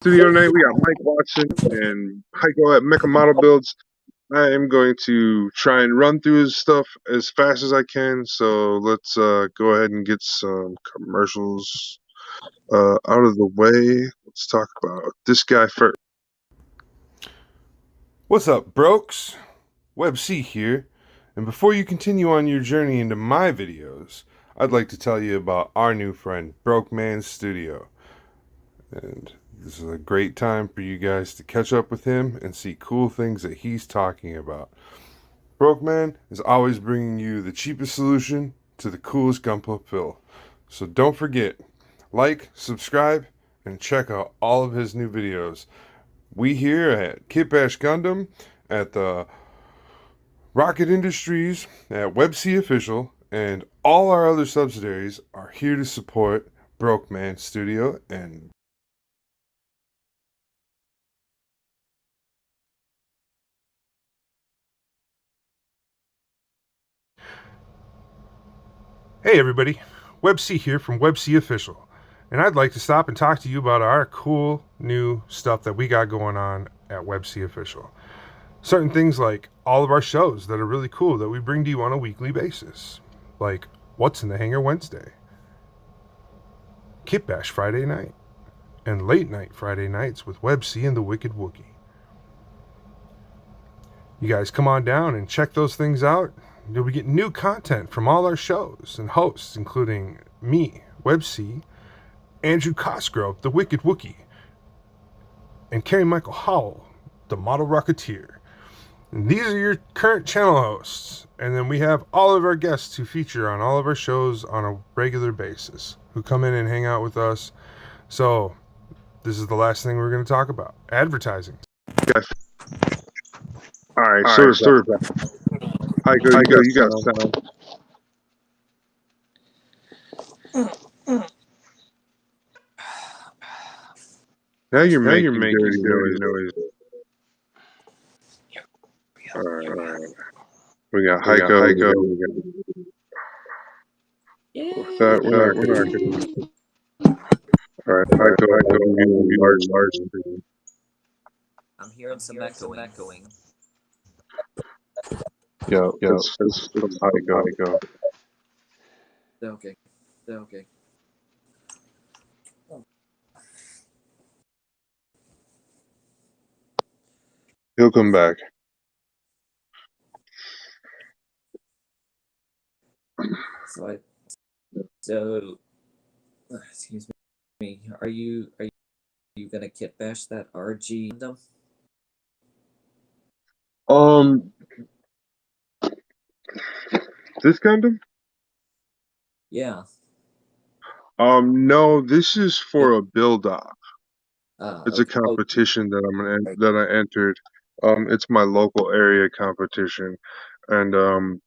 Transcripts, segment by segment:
Studio tonight. We got Mike Watson and Hiko at Mecha Model Builds. I am going to try and run through his stuff as fast as I can. So let's go ahead and get some commercials out of the way. Let's talk about this guy first. What's up, brokes? WebC here, and before you continue on your journey into my videos, I'd like to tell you about our new friend, Broke Man Studio. And this is a great time for you guys to catch up with him and see cool things that he's talking about. Broke Man is always bringing you the cheapest solution to the coolest Gunpla fill. So don't forget, like, subscribe, and check out all of his new videos. We here at Kit Bash Gundam, at the Rocket Industries, at WebC Official, and all our other subsidiaries are here to support Broke Man Studio and Hey everybody, WebC here from WebC Official, and I'd like to stop and talk to you about our cool new stuff that we got going on at WebC Official. Certain things like all of our shows that are really cool that we bring to you on a weekly basis, like What's in the Hangar Wednesday, Kit Bash Friday night, and Late Night Friday nights with WebC and the Wicked Wookie. You guys come on down and check those things out. You'll be getting new content from all our shows and hosts, including me, WebC, Andrew Cosgrove, the Wicked Wookie, and Kerry Michael Howell, the Model Rocketeer. And these are your current channel hosts. And then we have all of our guests who feature on all of our shows on a regular basis, who come in and hang out with us. So this is the last thing we're going to talk about. Advertising. All right, sort of. Hiko, you got sound. Now you're making dirty noise. All right. We got Hiko. With that, we're not gonna. All right, Hiko, large. I'm hearing some echoing. Yo, it's Hiko. Okay. He'll come back. Excuse me. Are you gonna kit bash that RG Gundam? This Gundam? Yeah. No, this is for a build-off. It's a competition that I entered. It's my local area competition, and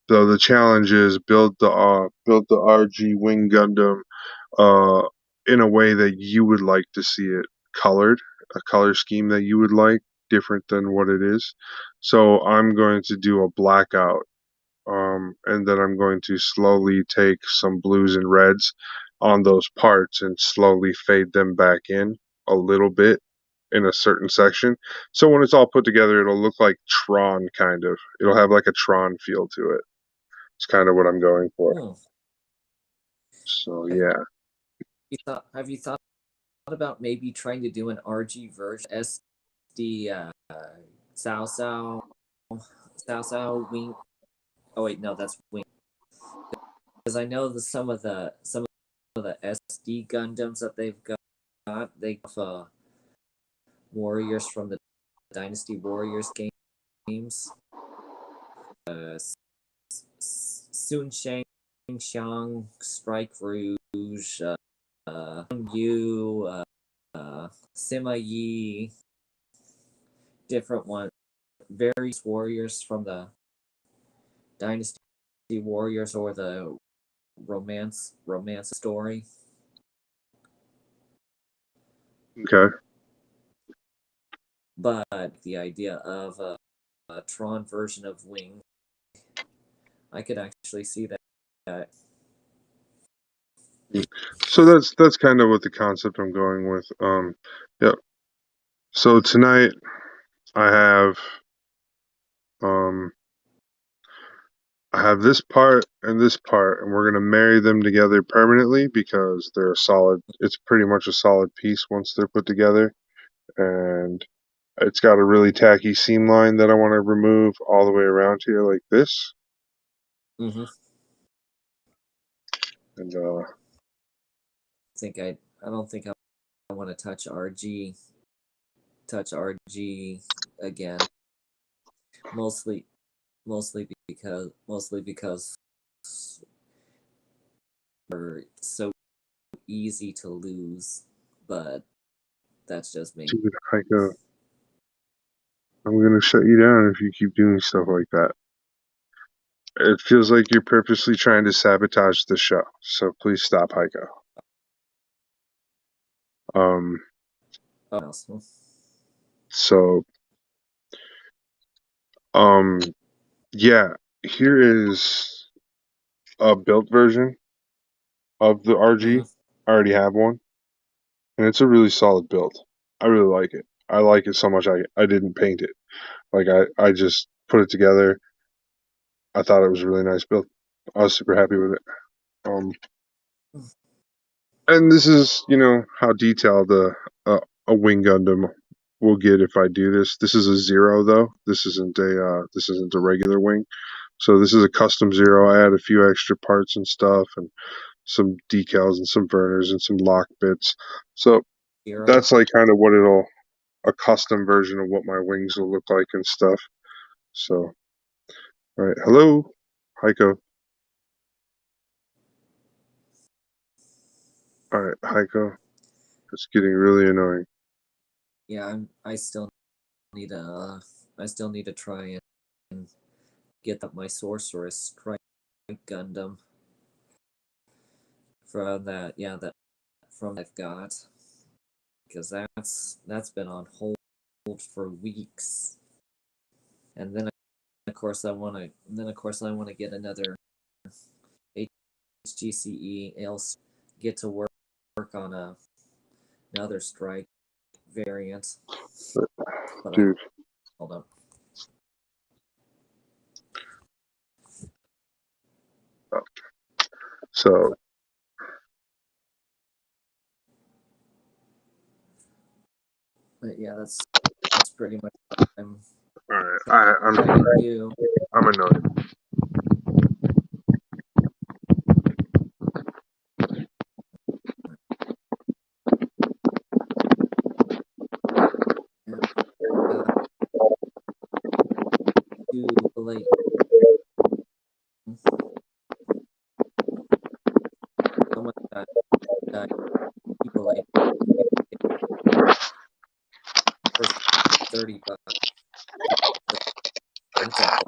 the challenge is build the RG Wing Gundam, in a way that you would like to see it colored, a color scheme that you would like, different than what it is. So I'm going to do a blackout, and then I'm going to slowly take some blues and reds on those parts and slowly fade them back in a little bit in a certain section. So when it's all put together, it'll look like Tron, kind of. It'll have like a Tron feel to it. It's kind of what I'm going for. So yeah. Have you thought about maybe trying to do an RG version SD Sao Wing? Oh wait, no, that's Wing. Because I know that some of the SD Gundams that they've got, they have warriors from the Dynasty Warriors games. Sun Shang, Xiang, Strike Rouge, Yu, Sima Yi, different ones. Various warriors from the Dynasty Warriors or the romance story. Okay. But the idea of a Tron version of Wing, I could actually see that. So that's kind of what the concept I'm going with. Yeah. So tonight I have this part and this part, and we're going to marry them together permanently because they're a solid, it's pretty much a solid piece once they're put together. And it's got a really tacky seam line that I want to remove all the way around here like this. Mm-hmm. And I don't think I want to touch RG again. Mostly because they're so easy to lose, but that's just me. dude, Hiko, I'm going to shut you down if you keep doing stuff like that. It feels like you're purposely trying to sabotage the show, so please stop, Hiko. So, yeah, here is a built version of the RG. Mm-hmm. I already have one, and it's a really solid build. I really like it. I like it so much I didn't paint it. Like I just put it together. I thought it was a really nice build. I was super happy with it. And this is, how detailed a wing Gundam will get if I do this. This is a zero though. This isn't a regular wing. So this is a custom zero. I add a few extra parts and stuff, and some decals and some burners and some lock bits. So that's like kind of what a custom version of what my wings will look like and stuff. So, all right, hello, Hiko. All right, Hiko. It's getting really annoying. Yeah, I still need to try and get up my sorceress strike Gundam from that I've got, because that's been on hold for weeks. And then of course I want to get another HGCE else get to work on another strike variant. But Dude. Hold on. So But yeah, that's pretty much what I'm all right, trying to do. I'm annoyed. Too late. Someone got people like for $30. That's a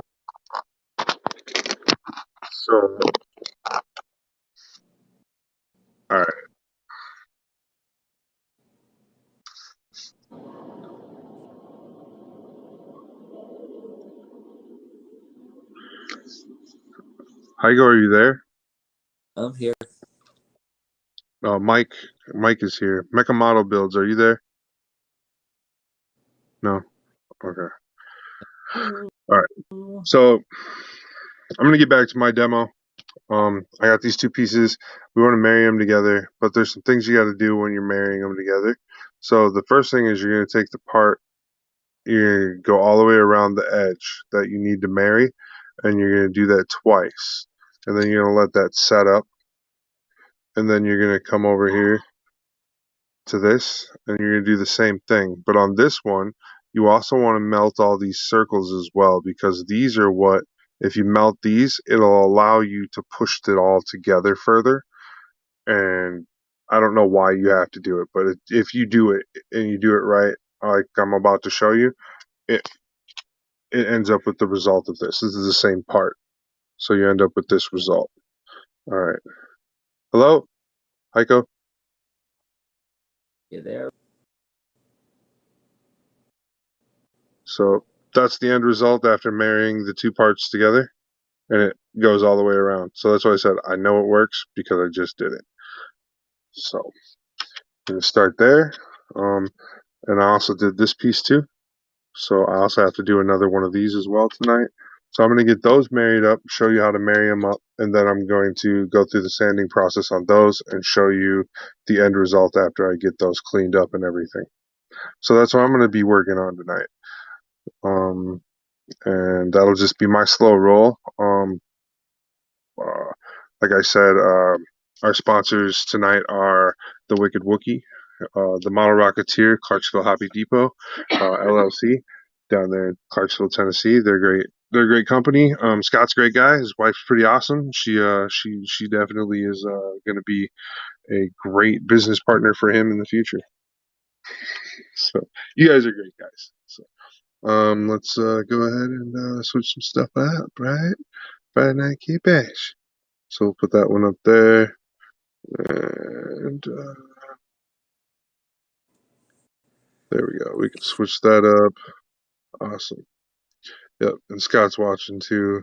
So all right. Heiko, are you there? I'm here. Mike is here. Mecha Model Builds, are you there? No? Okay. All right. So I'm gonna get back to my demo. I got these two pieces. We want to marry them together, but there's some things you got to do when you're marrying them together. So the first thing is you're gonna take the part, you're gonna go all the way around the edge that you need to marry, and you're gonna do that twice. And then you're gonna let that set up, and then you're gonna come over here to this, and you're going to do the same thing. But on this one, you also want to melt all these circles as well, because these are what, if you melt these, it'll allow you to push it all together further. And I don't know why you have to do it, but if you do it and you do it right, like I'm about to show you, it ends up with the result of this. This is the same part. So you end up with this result. All right. Hello, Heiko? You there? So that's the end result after marrying the two parts together, and it goes all the way around. So that's why I said I know it works because I just did it. So I'm gonna start there. And I also did this piece too. So I also have to do another one of these as well tonight. So I'm going to get those married up, show you how to marry them up, and then I'm going to go through the sanding process on those and show you the end result after I get those cleaned up and everything. So that's what I'm going to be working on tonight. And that'll just be my slow roll. Like I said, our sponsors tonight are the Wicked Wookie, the Model Rocketeer, Clarksville Hobby Depot, LLC, down there in Clarksville, Tennessee. They're great. They're a great company. Scott's a great guy. His wife's pretty awesome. She definitely is going to be a great business partner for him in the future. So you guys are great guys. So let's go ahead and switch some stuff up, right? Friday Night Bash. So we'll put that one up there. And there we go. We can switch that up. Awesome. Yep. And Scott's watching too.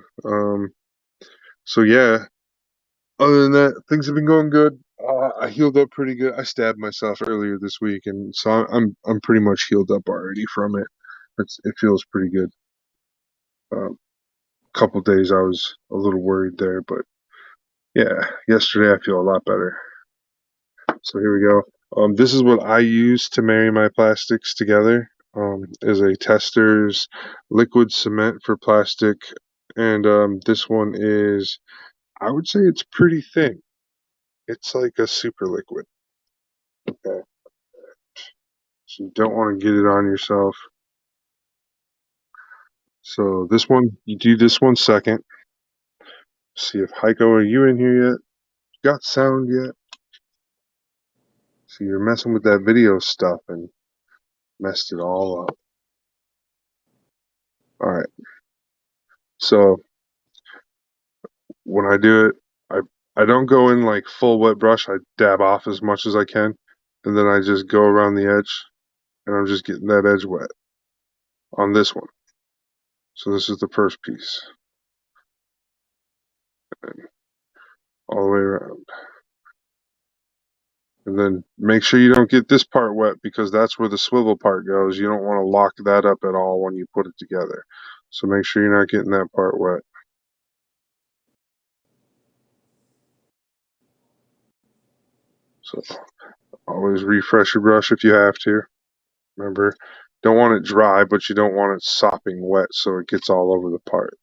So yeah. Other than that, things have been going good. I healed up pretty good. I stabbed myself earlier this week, and so I'm pretty much healed up already from it. It feels pretty good. Couple days I was a little worried there, but yeah, yesterday I feel a lot better. So here we go. This is what I use to marry my plastics together. Is a Tester's liquid cement for plastic, and this one is, I would say it's pretty thin. It's like a super liquid. Okay, so you don't want to get it on yourself. So this one, you do this one second. See if Hiko, are you in here yet? Got sound yet? So you're messing with that video stuff and messed it all up. All right. So when I do it, I don't go in like full wet brush. I dab off as much as I can, and then I just go around the edge, and I'm just getting that edge wet on this one. So this is the first piece, and all the way around. And then make sure you don't get this part wet because that's where the swivel part goes. You don't want to lock that up at all when you put it together. So make sure you're not getting that part wet. So always refresh your brush if you have to. Remember, don't want it dry, but you don't want it sopping wet so it gets all over the part.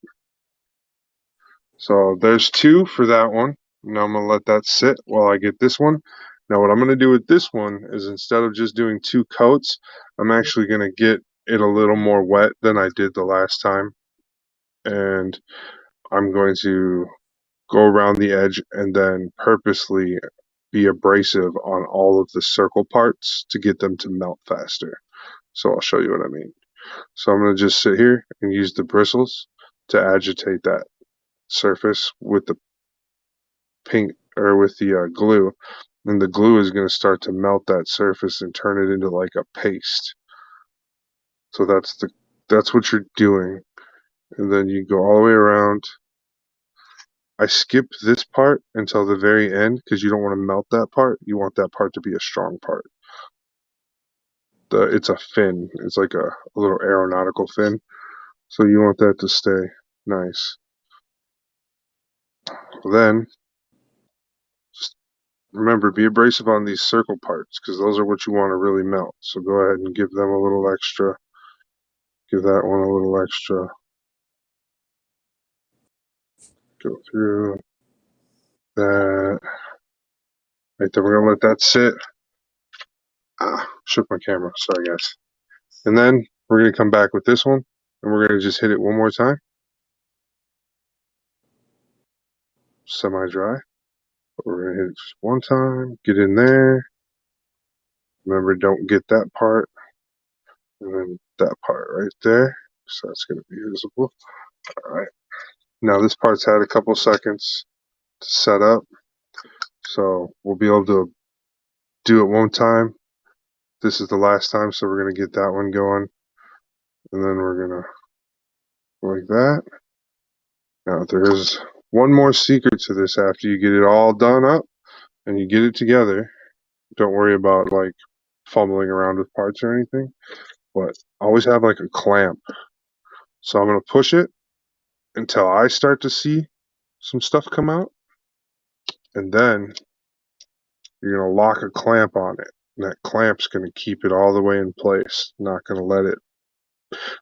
So there's two for that one. Now I'm going to let that sit while I get this one. Now what I'm going to do with this one is instead of just doing two coats, I'm actually going to get it a little more wet than I did the last time. And I'm going to go around the edge and then purposely be abrasive on all of the circle parts to get them to melt faster. So I'll show you what I mean. So I'm going to just sit here and use the bristles to agitate that surface with the paint or with the glue, and the glue is going to start to melt that surface and turn it into like a paste. So that's what you're doing, and then you go all the way around. I skip this part until the very end because you don't want to melt that part. You want that part to be a strong part. It's a fin. It's like a little aeronautical fin. So you want that to stay nice. Then just remember, be abrasive on these circle parts because those are what you want to really melt. So go ahead and give them a little extra. Give that one a little extra. Go through that. Right there, we're going to let that sit. Shook my camera. Sorry, guys. And then we're going to come back with this one, and we're going to just hit it one more time. Semi-dry. But we're going to hit it just one time. Get in there. Remember, don't get that part. And then that part right there. So that's going to be visible. All right. Now this part's had a couple seconds to set up. So we'll be able to do it one time. This is the last time, so we're going to get that one going. And then we're going to go like that. Now there's one more secret to this after you get it all done up and you get it together. Don't worry about like fumbling around with parts or anything, but I always have like a clamp. So I'm going to push it until I start to see some stuff come out, and then you're going to lock a clamp on it. And that clamp's going to keep it all the way in place, not going to let it.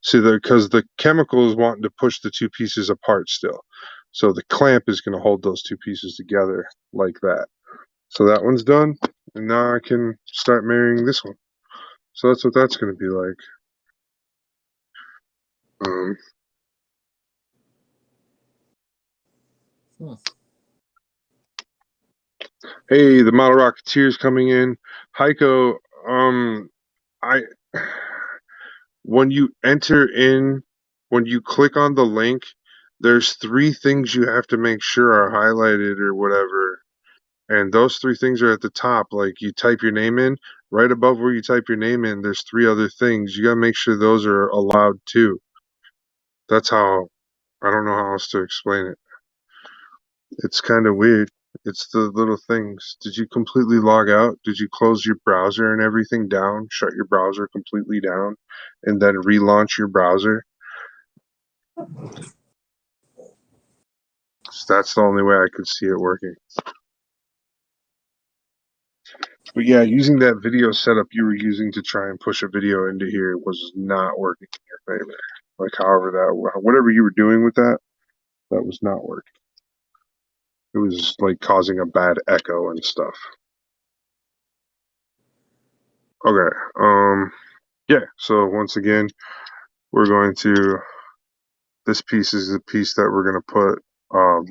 See, because the chemical is wanting to push the two pieces apart still. So the clamp is going to hold those two pieces together like that. So that one's done, and now I can start marrying this one. So that's what that's going to be like. Hey, the Model Rocketeer's coming in. Hiko, when you when you click on the link, there's 3 things you have to make sure are highlighted or whatever. And those 3 things are at the top. Like, you type your name in, right above where you type your name in, there's 3 other things. You gotta make sure those are allowed too. That's how, I don't know how else to explain it. It's kind of weird. It's the little things. Did you completely log out? Did you close your browser and everything down? Shut your browser completely down and then relaunch your browser? That's the only way I could see it working. But yeah, using that video setup you were using to try and push a video into here was not working in your favor. Like, whatever you were doing with that, that was not working. It was like causing a bad echo and stuff. Okay, yeah, so once again, we're going to, this piece is the piece that we're going to put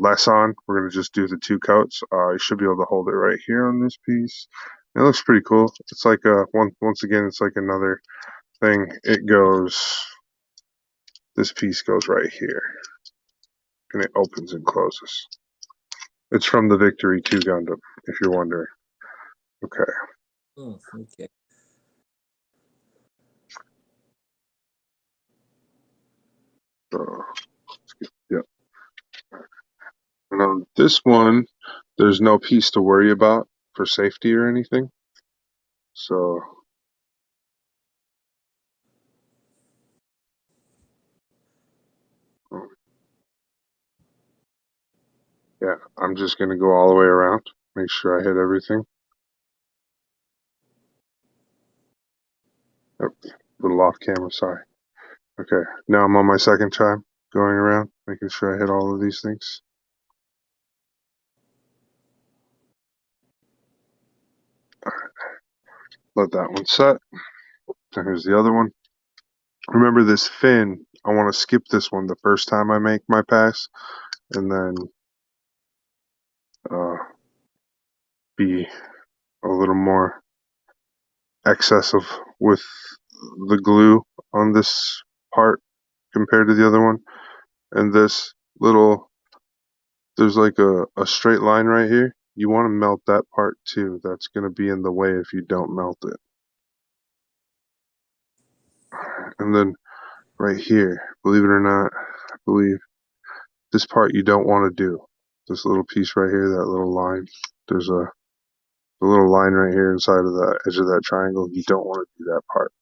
less on. We're going to just do the 2 coats. You should be able to hold it right here on this piece. It looks pretty cool. It's like once again, it's like another thing. This piece goes right here, and it opens and closes. It's from the Victory 2 Gundam, if you're wondering. Okay. Okay. Yeah. And on this one, there's no piece to worry about for safety or anything. So yeah, I'm just going to go all the way around, make sure I hit everything. Oh, a little off camera, sorry. Okay, now I'm on my second time going around, making sure I hit all of these things. All right. Let that one set. And here's the other one. Remember this fin, I want to skip this one the first time I make my pass, and then be a little more excessive with the glue on this part compared to the other one. And this little, there's like a straight line right here. You want to melt that part too. That's going to be in the way if you don't melt it. And then right here, believe it or not, I believe this part you don't want to do. This little piece right here, that little line. There's a little line right here inside of the edge of that triangle. You don't want to do that part.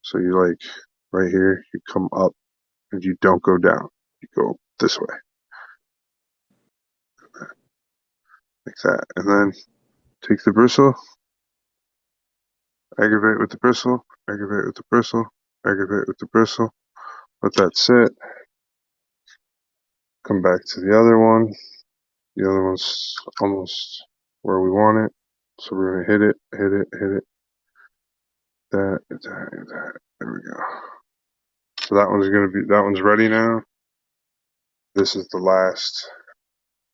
So you like right here, you come up and you don't go down. You go this way. Like that. And then take the bristle, aggravate with the bristle, aggravate with the bristle, aggravate with the bristle. Let that sit. Come back to the other one. The other one's almost where we want it. So we're gonna hit it, hit it, hit it. That. There we go. So that one's ready now. This is the last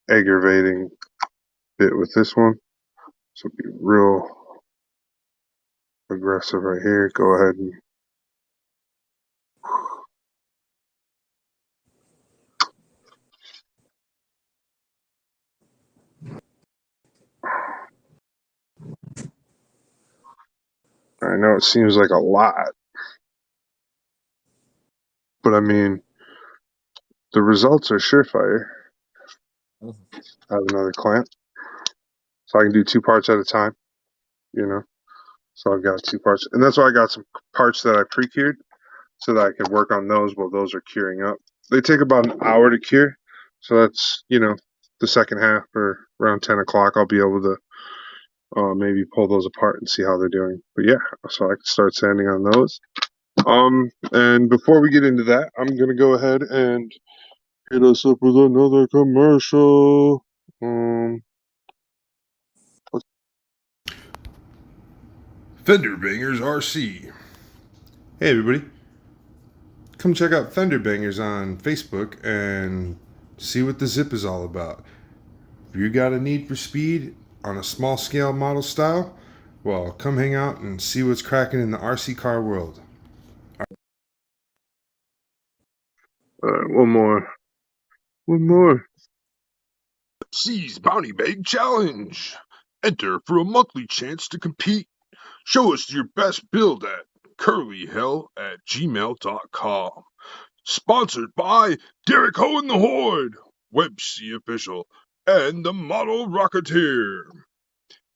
aggravating bit with this one. So be real aggressive right here. Go ahead and I know it seems like a lot, but I mean, the results are surefire. I have another clamp, so I can do 2 parts at a time, you know. So I've got 2 parts, and that's why I got some parts that I pre-cured so that I can work on those while those are curing up. They take about an hour to cure, so that's, the second half, or around 10 o'clock, I'll be able to maybe pull those apart and see how they're doing. But yeah, so I can start sanding on those. And before we get into that, I'm gonna go ahead and hit us up with another commercial. Fender Bangers RC. Hey everybody, come check out Fender Bangers on Facebook and see what the zip is all about. If you got a need for speed on a small scale model style, well, come hang out and see what's cracking in the RC car world. One more. C's Bounty Bag Challenge. Enter for a monthly chance to compete. Show us your best build at curlyhell@gmail.com. Sponsored by Derek Ho and the Horde, WebC Official, and the Model Rocketeer.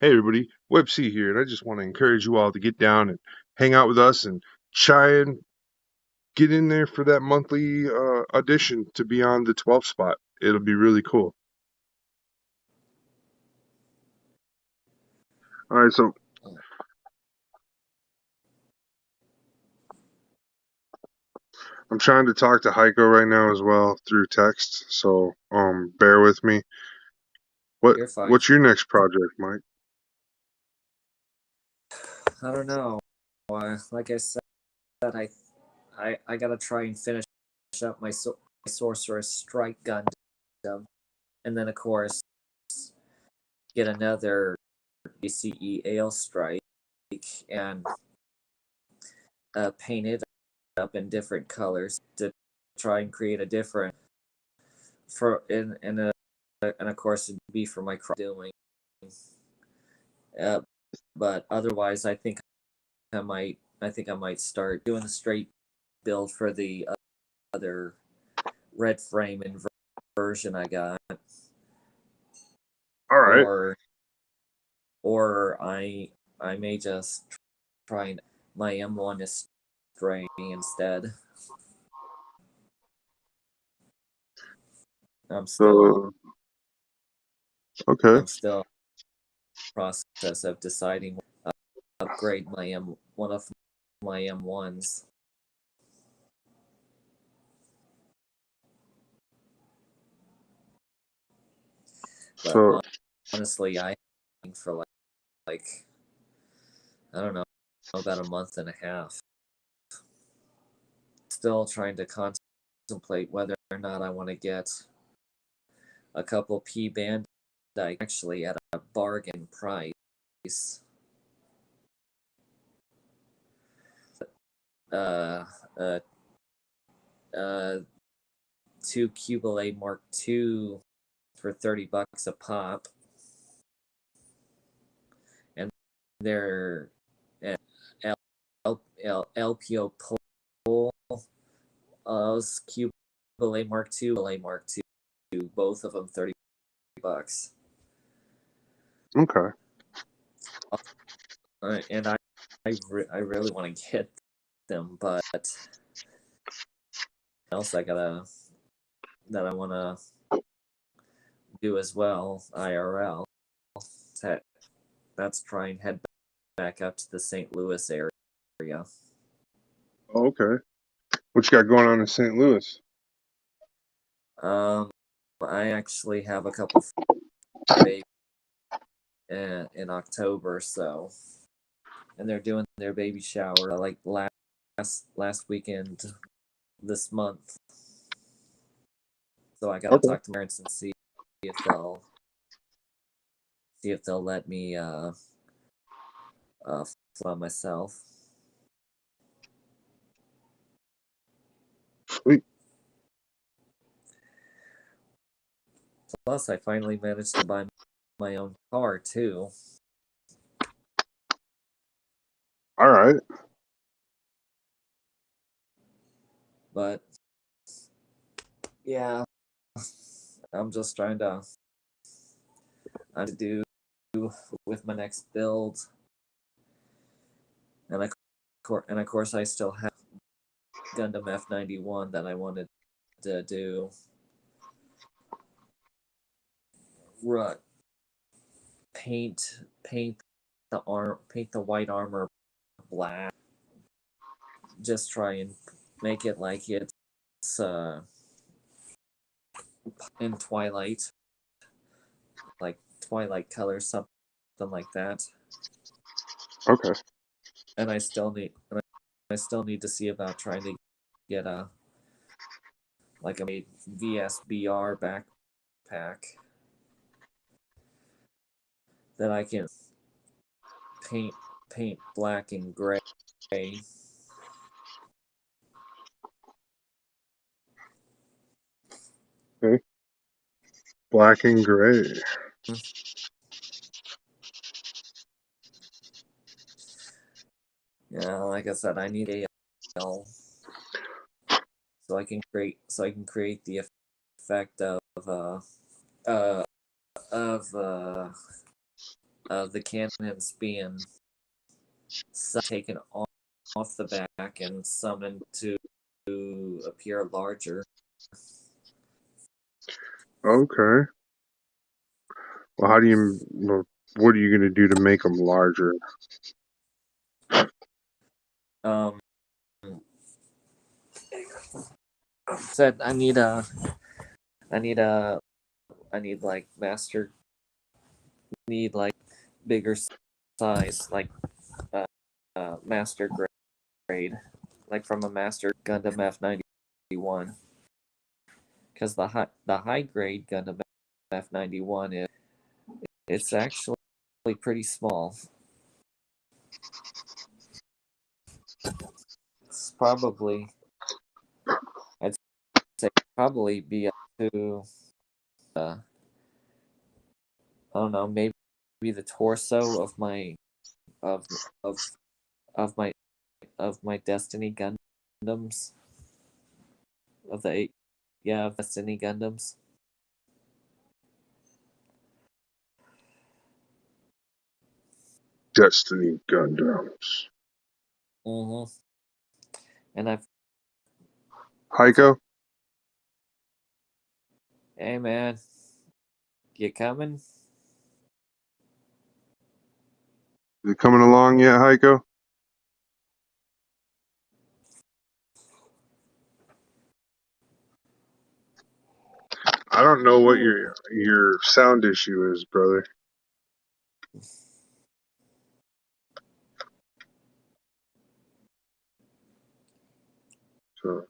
Hey everybody, WebC here, and I just want to encourage you all to get down and hang out with us and try and get in there for that monthly audition to be on the 12th spot. It'll be really cool. All right, so I'm trying to talk to Hiko right now as well through text, so bear with me. You're fine. What's your next project, Mike? I don't know. Like I said, I gotta try and finish up my Sorceress Strike Gundam, and then of course get another ACE Ale Strike and paint it up in different colors to try and create a different and of course it'd be for my doing. But otherwise, I think I might start doing a straight build for the other red frame version I got. All right. Or I may just try my M1 stray instead. I'm still okay. I'm still in the process of deciding upgrade one of my M1s. But So honestly, I for like I don't know, about a month and a half. Still trying to contemplate whether or not I want to get a couple P band actually at a bargain price. Uh, uh, 2 Cubile Mark II for $30 a pop, and they're LPO pull Cubile Mark II, both of them $30. okay. And I really want to get them, but else I want to do as well, IRL. That's try and head back up to the St. Louis area. Oh, okay. What you got going on in St. Louis? I actually have a couple babies in October, so, and they're doing their baby shower like last weekend this month. So I gotta talk to parents and see if they'll let me fly myself. Sweet. Plus, I finally managed to buy my own car too. All right. But yeah, I'm just trying to do with my next build. and of course I still have Gundam F91 that I wanted to do. Paint the white armor black. Just try and make it like it's in Twilight, like Twilight colors, something like that. Okay. And I still need to see about trying to get a VSBR backpack that I can paint black and gray. Okay. Black and gray. Yeah, like I said, I need a so I can create the effect of the cannons being taken off the back and summoned to appear larger. Okay. Well, what are you going to do to make them larger? Said I need bigger size, like master grade, like from a master Gundam F91. Because the high grade Gundam F91 it's actually pretty small. It's probably, I'd say, probably be up to I don't know, maybe the torso of my of my Destiny Gundams, of the of Destiny Gundams. Destiny Gundams. And I've Hiko? Hey man, you coming? Is it coming along yet, Hiko? I don't know what your sound issue is, brother. So,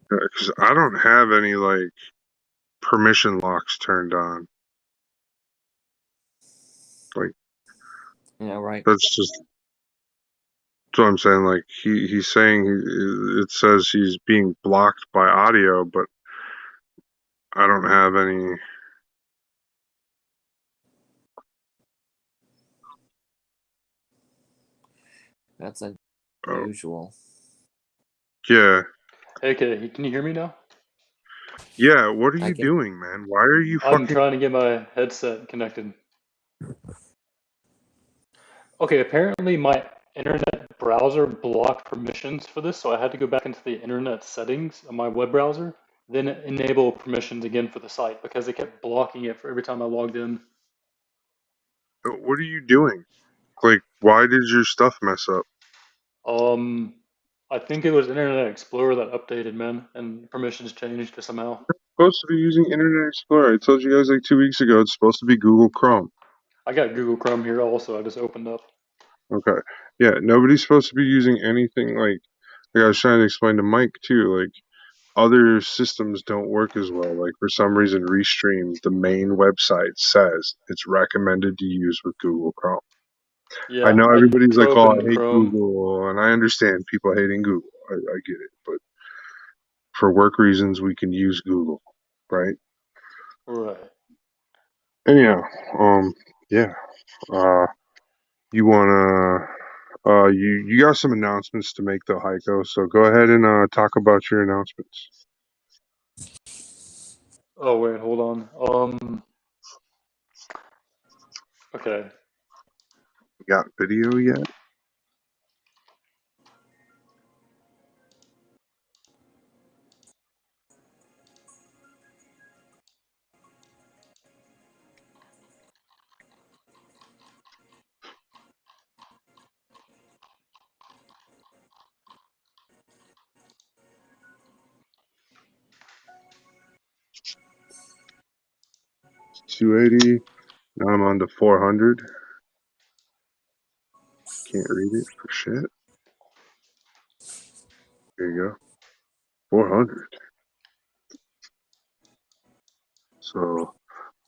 because I don't have any permission locks turned on. Yeah, right. That's what I'm saying. Like he's saying it says he's being blocked by audio, but I don't have any. That's unusual. Yeah. Okay, can you hear me now? Yeah, what are you doing, man? Why are you I'm trying to get my headset connected. Okay, apparently my internet browser blocked permissions for this, so I had to go back into the internet settings of my web browser, then enable permissions again for the site because it kept blocking it for every time I logged in. What are you doing? Like, why did your stuff mess up? I think it was Internet Explorer that updated, man, and permissions changed somehow. Supposed to be using Internet Explorer. I told you guys 2 weeks ago it's supposed to be Google Chrome. I got Google Chrome here also. I just opened up. Okay. Yeah, nobody's supposed to be using anything like I was trying to explain to Mike too, like other systems don't work as well. Like for some reason Restream, the main website says it's recommended to use with Google Chrome. Yeah, I know I everybody's like, oh, I opened hate Chrome. Google, and I understand people hating Google. I get it. But for work reasons, we can use Google, right? Right. Anyhow, yeah. You wanna, you got some announcements to make though, Heiko. So go ahead and talk about your announcements. Oh wait, hold on. Okay. Got video yet? It's 280. Now I'm on to 400. Can't read it for shit. There you go. 400. So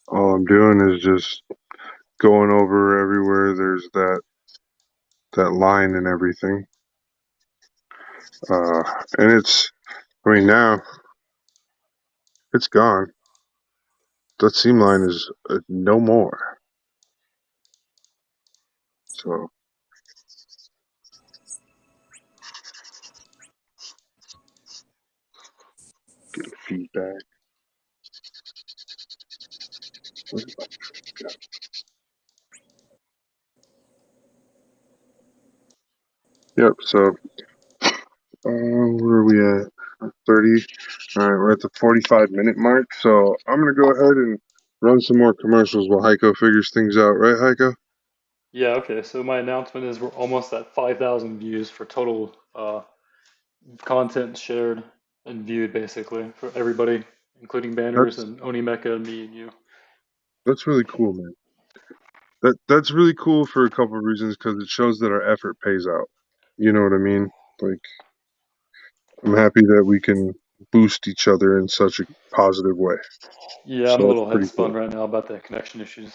all I'm doing is just going over everywhere there's that line and everything. And now it's gone. That seam line is no more. So getting feedback. Yep. So where are we at? 30. All right, we're at the 45-minute mark. So I'm gonna go ahead and run some more commercials while Hiko figures things out. Right, Hiko? Yeah, okay. So my announcement is we're almost at 5,000 views for total content shared and viewed, basically, for everybody, including banners That's and Onimeka and me and you. that's really cool, man. That's really cool for a couple of reasons because it shows that our effort pays out. You know what I mean? Like I'm happy that we can boost each other in such a positive way. Yeah, I'm a So that's little head pretty spun cool. right now about the connection issues.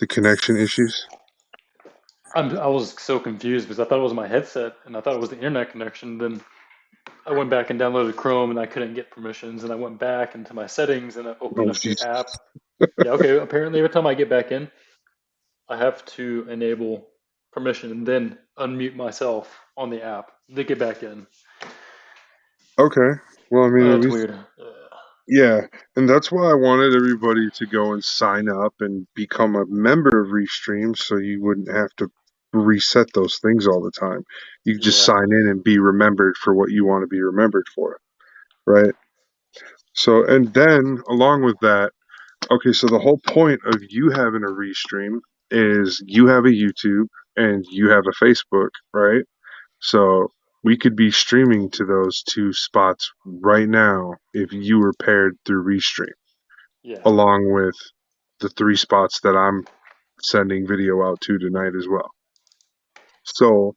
The connection issues. I was so confused because I thought it was my headset and I thought it was the internet connection. Then I went back and downloaded Chrome and I couldn't get permissions. And I went back into my settings and I opened Oh, up the jeez. app. Yeah, okay. Apparently, every time I get back in, I have to enable permission and then unmute myself on the app to get back in. Okay. Well, I mean, at That's least, weird. yeah. And that's why I wanted everybody to go and sign up and become a member of Restream so you wouldn't have to reset those things all the time. You could just Yeah. sign in and be remembered for what you want to be remembered for. Right. So, and then along with that, okay, so the whole point of you having a Restream is you have a YouTube and you have a Facebook, right? So we could be streaming to those two spots right now if you were paired through Restream, Yeah. along with the 3 spots that I'm sending video out to tonight as well. So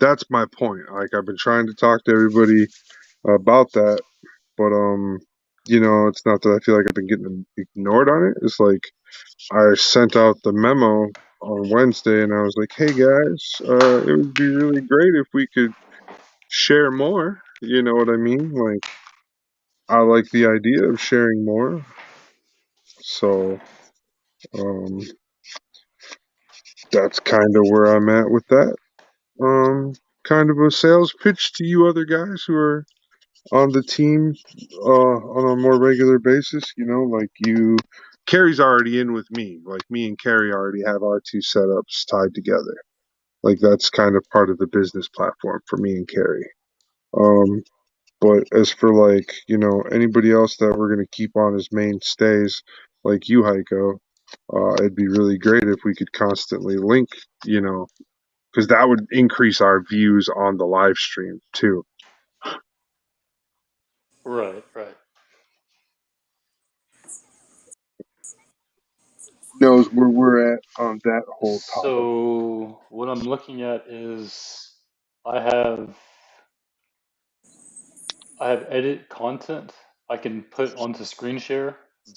that's my point. Like I've been trying to talk to everybody about that, but it's not that I feel like I've been getting ignored on it. It's like I sent out the memo on Wednesday and I was like, hey guys, it would be really great if we could share more. You know what I mean? Like, I like the idea of sharing more. So, um, that's kind of where I'm at with that. Kind of a sales pitch to you other guys who are on the team, on a more regular basis. Like Carrie's already in with me. Like me and Carrie already have our 2 setups tied together. Like that's kind of part of the business platform for me and Carrie. Um, But as for anybody else that we're gonna keep on as mainstays, like you, Heiko, it'd be really great if we could constantly link, because that would increase our views on the live stream too. Right, right. Knows where we're at on that whole topic. So what I'm looking at is I have I have edit content I can put onto screen share,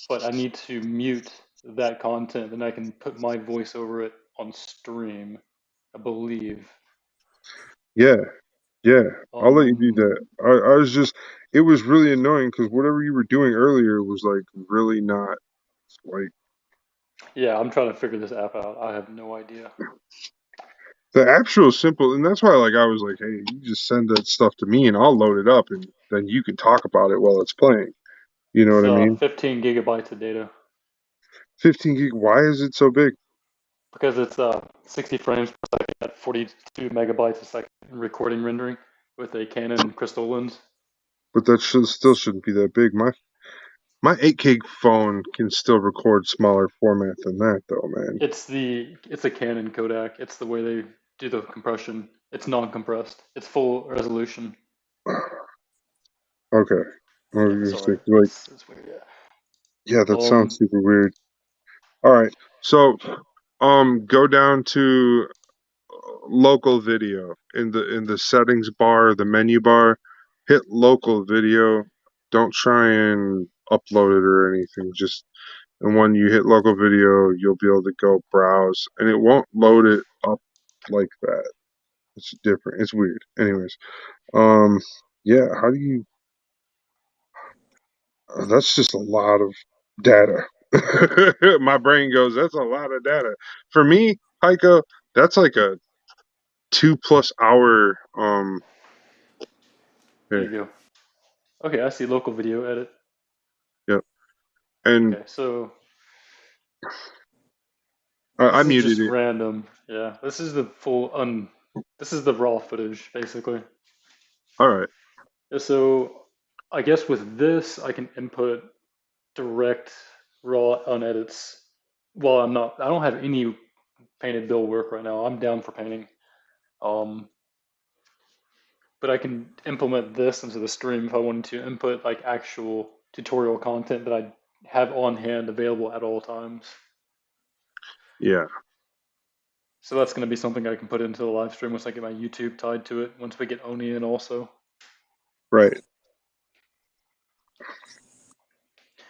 but I need to mute that content and I can put my voice over it on stream, I believe. Yeah, yeah. I'll let you do Um, that. I was just, it was really annoying because whatever you were doing earlier was like really not like yeah, I'm trying to figure this app out. I have no idea. the actual simple, and that's why I was like, hey, you just send that stuff to me and I'll load it up and then you can talk about it while it's playing. You know It's what I mean? 15 gigabytes of data 15 gig. Why is it so big? because it's 60 frames per second at 42 megabytes a second in recording rendering with a Canon crystal lens. But that still shouldn't be that big. My 8K phone can still record smaller format than that, though, man. It's a Canon codec. It's the way they do the compression. It's non-compressed. It's full resolution. Okay. I Yeah, was just sorry. thinking, like, It's weird. Yeah. yeah, that sounds super weird. All right. So, go down to local video in the settings bar, the menu bar. Hit local video. Don't try and upload it or anything. And when you hit local video, you'll be able to go browse, and it won't load it up like that. It's different. It's weird. Anyways, yeah. How do you? That's just a lot of data. My brain goes, that's a lot of data. For me, Hiko, that's like a 2+ hour. There Here, you go. Okay, I see local video edit. yep. And Okay, so I this is muted just it. random. Yeah, this is the this is the raw footage basically. All right. Yeah, so I guess with this I can input direct raw unedits. Well, I don't have any painted bill work right now. I'm down for painting. Um, but I can implement this into the stream if I wanted to input like actual tutorial content that I have on hand available at all times. Yeah. So that's going to be something I can put into the live stream once I get my YouTube tied to it, once we get Oni in also. Right.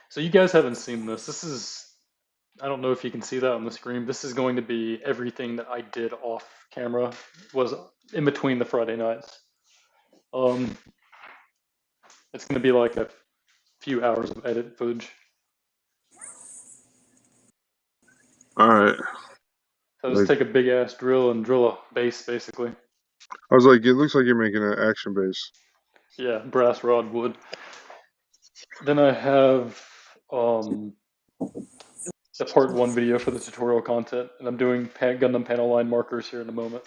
So you guys haven't seen this. This is, I don't know if you can see that on the screen. This is going to be everything that I did off camera, was in between the Friday nights. It's going to be like a few hours of edit footage. All right. So just Like, take a big ass drill and drill a base basically. I was like, it looks like you're making an action base. Yeah, brass rod wood. Then I have the part one video for the tutorial content, and I'm doing Gundam panel line markers here in a moment.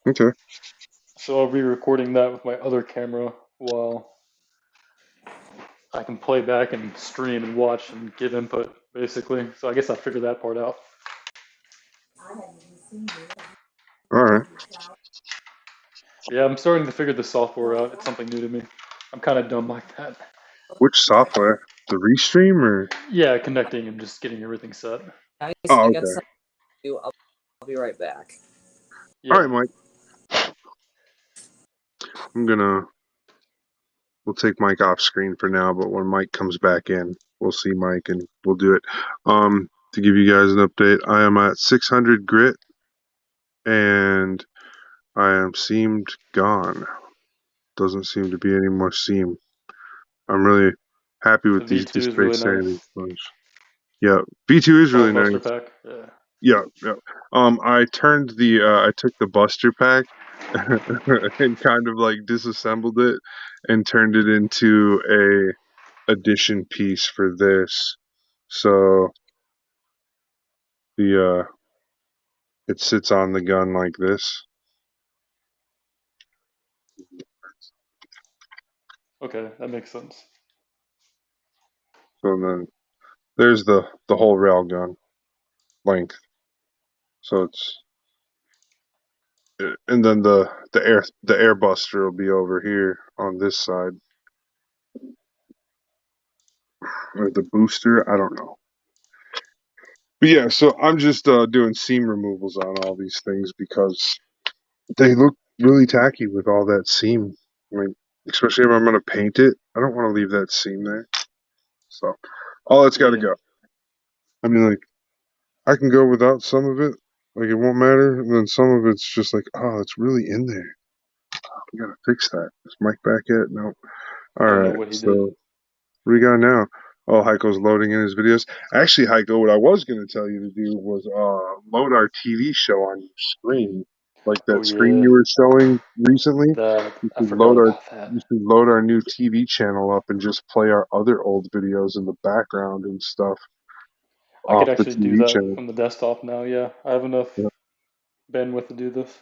Okay. So I'll be recording that with my other camera while I can play back and stream and watch and give input, basically. So I guess I figured that part out. All right. Yeah, I'm starting to figure the software out. It's something new to me. I'm kind of dumb like that. Which software? The Restream or? Yeah, connecting and just getting everything set. Guys, Oh, I got okay. something to do. I'll be right back. Yeah. All right, Mike. We'll take Mike off screen for now, but when Mike comes back in, we'll see Mike and we'll do it. To give you guys an update, I am at 600 grit and I am seamed gone. Doesn't seem to be any more seam. I'm really happy The with these V2 is display really sanding nice. sponge. Yeah, V2 is really Solid buster nice. pack. Yeah. Yeah, yeah. I took the buster pack and kind of like disassembled it and turned it into a addition piece for this. So it sits on the gun like this. Okay, that makes sense. So then there's the whole railgun length. So and then the air buster will be over here on this side. Or the booster, I don't know. But yeah, so I'm just doing seam removals on all these things because they look really tacky with all that seam. I mean, especially if I'm gonna paint it, I don't want to leave that seam there. So all that's got to Yeah. go. I mean, like I can go without some of it, like it won't matter, and then some of it's just like, oh, it's really in there. We gotta fix that. Is Mike back yet? No. All I don't know right. what he did. So what we got now? Oh, Heiko's loading in his videos. Actually, Heiko, what I was going to tell you to do was load our TV show on your screen. like that Oh screen yeah, you were showing recently. I forgot about You that. should load our new TV channel up and just play our other old videos in the background and stuff I could off the actually do TV that channel. from the desktop now. Yeah, I have enough bandwidth to do this.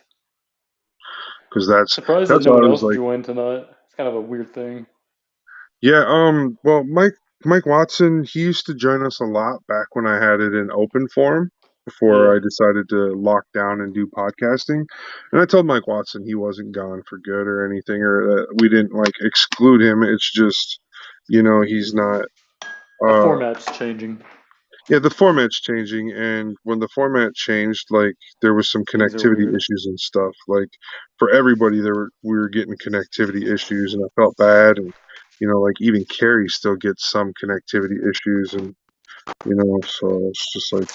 Because Surprised that that's no why I one was else like, joined tonight. It's kind of a weird thing. yeah, well, Mike Watson, he used to join us a lot back when I had it in open form before Yeah, I decided to lock down and do podcasting. And I told Mike Watson he wasn't gone for good or anything, or that we didn't like exclude him. It's just, he's not. the Uh, format's changing. yeah, the format's changing, and when the format changed, like there was some Things are connectivity weird. issues and stuff. Like for everybody, we were getting connectivity issues, and I felt bad. And like even Carrie still gets some connectivity issues, and so it's just like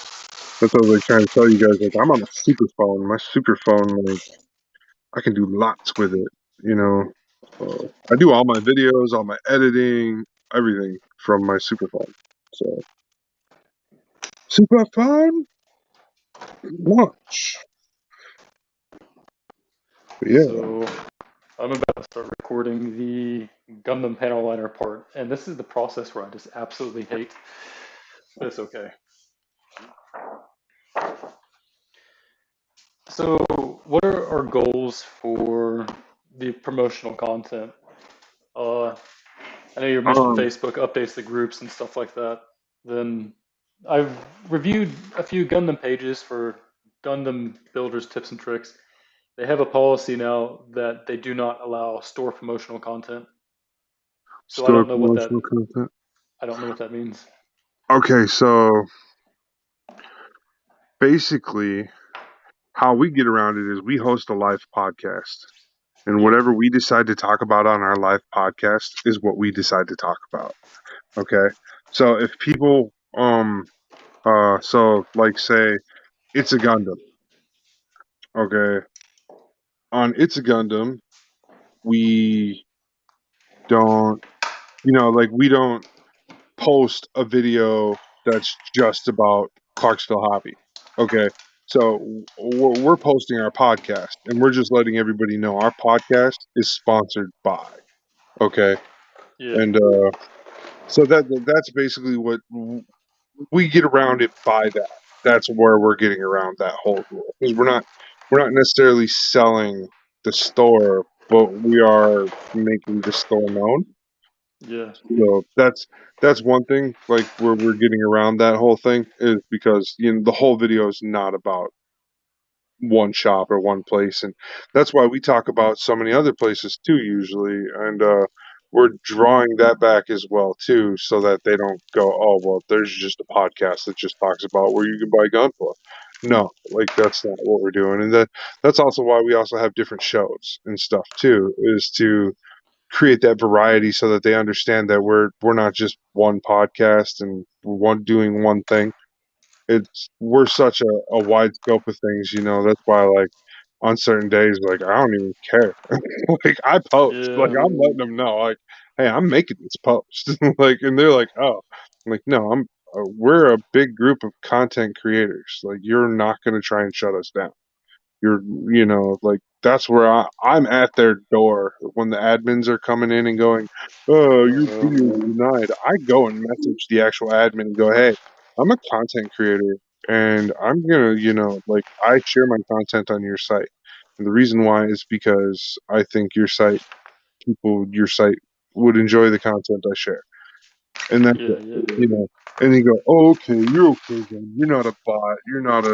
that's what I was like trying to tell you guys. Like I'm on a super phone. My super phone, like I can do lots with it. You know, I do all my videos, all my editing, everything from my super phone. So super phone. Watch. But yeah. So I'm about to start recording the Gundam panel liner part, and this is the process where I just absolutely hate. But it's okay. So, what are our goals for the promotional content? I know you mentioned Um, Facebook updates the groups and stuff like that. Then I've reviewed a few Gundam pages for Gundam builders tips and tricks. They have a policy now that they do not allow store promotional content. So store promotional content. I don't know what that means. Okay, so basically, how we get around it is we host a live podcast, and Yeah. whatever we decide to talk about on our live podcast is what we decide to talk about. Okay, so if people, so like say it's a Gundam. Okay, on it's a Gundam, we don't, like we don't post a video that's just about Clarksville hobby. Okay. So we're posting our podcast and we're just letting everybody know our podcast is sponsored by. Okay. Yeah. And so that's basically what we get around it by that. That's where we're getting around that whole rule because we're not necessarily selling the store, but we are making the store known. Yeah. So that's one thing, like where we're getting around that whole thing is because the whole video is not about one shop or one place, and that's why we talk about so many other places too usually, and we're drawing that back as well too, so that they don't go, oh well, there's just a podcast that just talks about where you can buy Gunpla. No, like that's not what we're doing, and that's also why we also have different shows and stuff too, is to create that variety so that they understand that we're not just one podcast and one doing one thing. We're such a wide scope of things, that's why like on certain days like I don't even care. Like I post. Like Yeah. I'm letting them know like, hey, I'm making this post. Like and they're like, oh. I'm like, no, we're a big group of content creators. Like you're not gonna try and shut us down. You're like that's where I'm at their door when the admins are coming in and going, oh, your video is denied. I go and message the actual admin and go, hey, I'm a content creator and I'm gonna like I share my content on your site, and the reason why is because I think your site would enjoy the content I share, and that's Yeah. it. Yeah. And they go, oh, okay, you're okay then. You're not a bot. You're not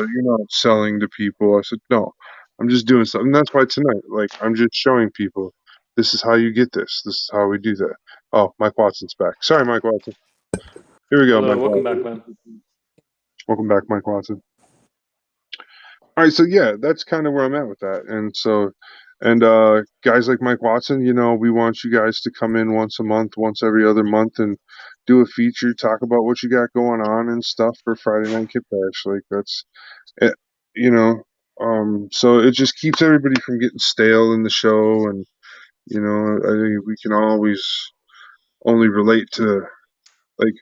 selling to people. I said, no, I'm just doing something. And that's why tonight, like, I'm just showing people this is how you get this. This is how we do that. Oh, Mike Watson's back. Sorry, Mike Watson. Here we go, Hello. Mike Welcome back, Watson. man. Welcome back, Mike Watson. All right, so yeah, that's kind of where I'm at with that. And so, and guys like Mike Watson, we want you guys to come in once a month, once every other month, and do a feature, talk about what you got going on and stuff for Friday Night Kit Bash. Like that's it, you know. So it just keeps everybody from getting stale in the show, and I think we can always only relate to like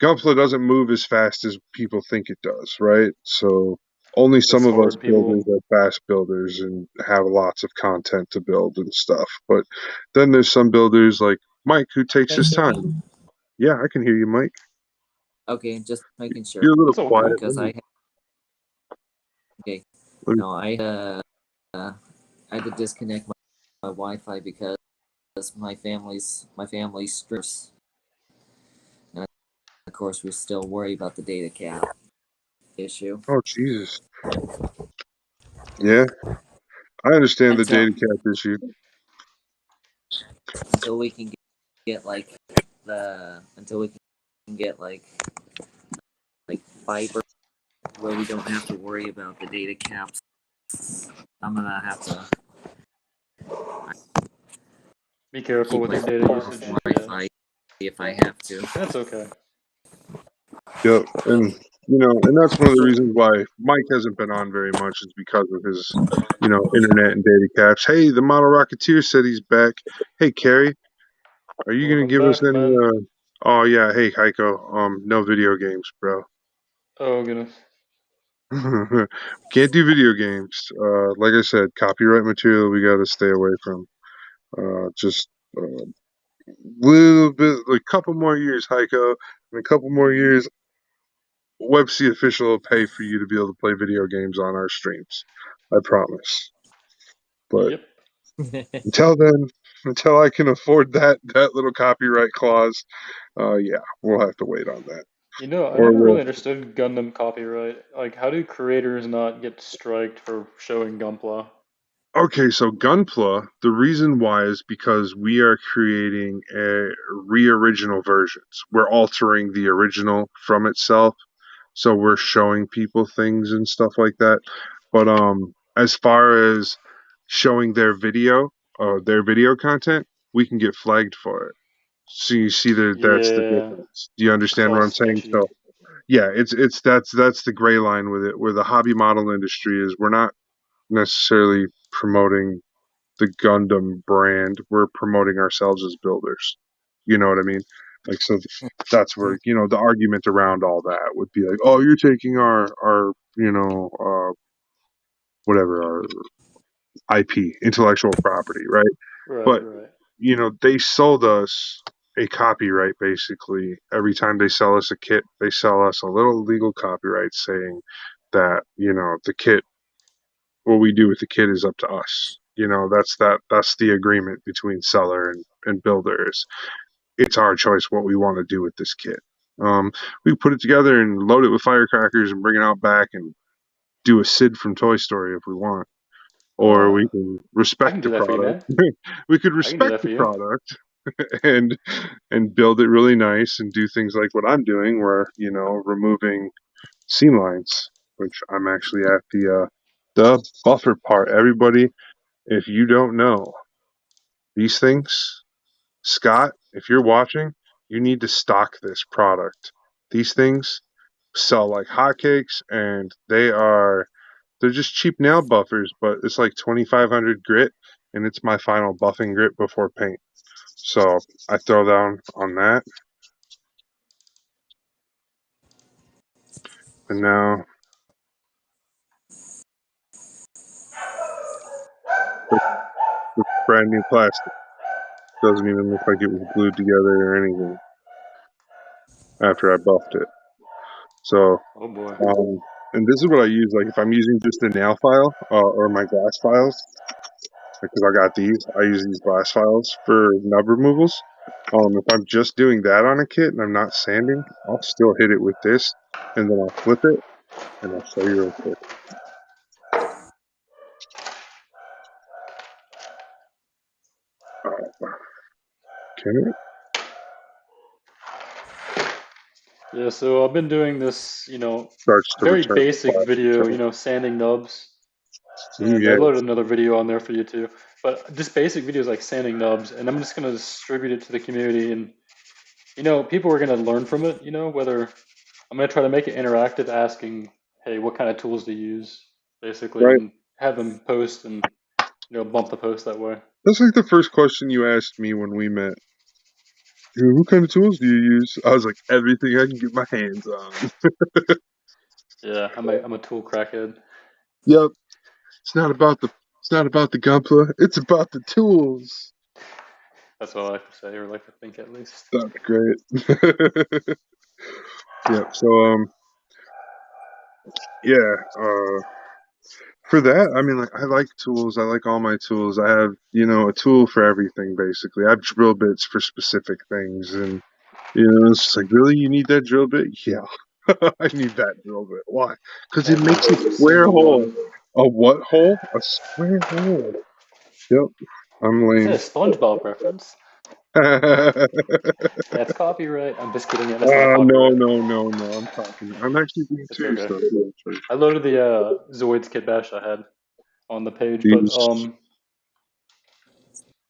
Gunpla doesn't move as fast as people think it does, right? So Only some It's of us hard. builders People. are fast builders and have lots of content to build and stuff. But then there's some builders like Mike who takes You guys his hear me? time. Yeah, I can hear you, Mike. Okay, just making sure You're a little It's okay. quiet. because okay. Let me- No, I had to disconnect my Wi-Fi because my family's strips, and of course we still worry about the data cap issue Oh, Jesus. Yeah, I understand the until data cap issue. until we can get like until we can get like fiber where we don't have to worry about the data caps. I'm gonna have to Be careful keep with my your data usage. Yeah, Wi-Fi if I have to. that's okay. Yep, and and that's one of the reasons why Mike hasn't been on very much is because of his, internet and data caps. Hey, the Model Rocketeer said he's back. Hey, Carrie, are you gonna Welcome give us back, any? man. Oh yeah, hey Hiko, no video games, bro. Oh goodness. Can't do video games. Like I said, copyright material we got to stay away from. Just a little bit, like a couple more years, Heiko, and a couple more years, WebC official will pay for you to be able to play video games on our streams. I promise. But Yep. until then, until I can afford that little copyright clause, yeah, we'll have to wait on that. I Or never we'll really understood Gundam copyright. Like, how do creators not get striked for showing Gunpla? Okay, so Gunpla, the reason why is because we are creating re-original versions. We're altering the original from itself, so we're showing people things and stuff like that. But as far as showing their video content, we can get flagged for it. So you see that's the Yeah, difference. Do you it's understand all what I'm saying? sketchy. So yeah, it's that's the gray line with it. Where the hobby model industry is, we're not necessarily promoting the Gundam brand. We're promoting ourselves as builders. You know what I mean? Like, so that's where, the argument around all that would be like, oh, you're taking our, whatever, our IP, intellectual property, right? Right, But, right. they sold us a copyright basically. Every time they sell us a kit, they sell us a little legal copyright saying that, the kit, what we do with the kit is up to us. That's the agreement between seller and builders. It's our choice what we want to do with this kit. We put it together and load it with firecrackers and bring it out back and do a Sid from Toy Story if we want. Or Oh, we can I respect can the do that for you, product. man. We could I can do respect that for the you. product and build it really nice and do things like what I'm doing where, removing seam lines, which I'm actually at the buffer part. Everybody, if you don't know these things, Scott, if you're watching, you need to stock this product. These things sell like hotcakes, and they're just cheap nail buffers, but it's like 2,500 grit, and it's my final buffing grit before paint. So I throw down on that, and now it's brand new plastic. Doesn't even look like it was glued together or anything after I buffed it. So, Oh boy. and this is what I use. Like if I'm using just a nail file or my glass files, because I got these, I use these glass files for nub removals. If I'm just doing that on a kit and I'm not sanding, I'll still hit it with this, and then I'll flip it, and I'll show you real quick. Can it? Yeah, so I've been doing this, Starts to very return the basic plastic video, film. sanding nubs. Ooh, And I yeah. loaded another video on there for you too. But just basic videos like sanding nubs, and I'm just gonna distribute it to the community, and people are gonna learn from it. Whether I'm gonna try to make it interactive, asking, hey, what kind of tools to use, basically, Right. and have them post and bump the post that way. That's like the first question you asked me when we met. What kind of tools do you use? I was like, everything I can get my hands on. Yeah, I'm a tool crackhead. Yep. It's not about the Gunpla. It's about the tools. That's what I like to say, or like to think at least. That's great. Yep. So yeah. For that, I mean, like, I like tools. I like all my tools. I have, a tool for everything, basically. I have drill bits for specific things. And, it's just like, really? You need that drill bit? Yeah. I need that drill bit. Why? Because I it have one makes a for every square single hole. one. A what hole? A square hole. Yep. I'm Is that a lame. SpongeBob reference? That's copyright. I'm just kidding. That's not No, copyright. no, no, no. I'm talking. I'm actually being It's serious, okay. though. I loaded the Zoids Kit Bash I had on the page, but These,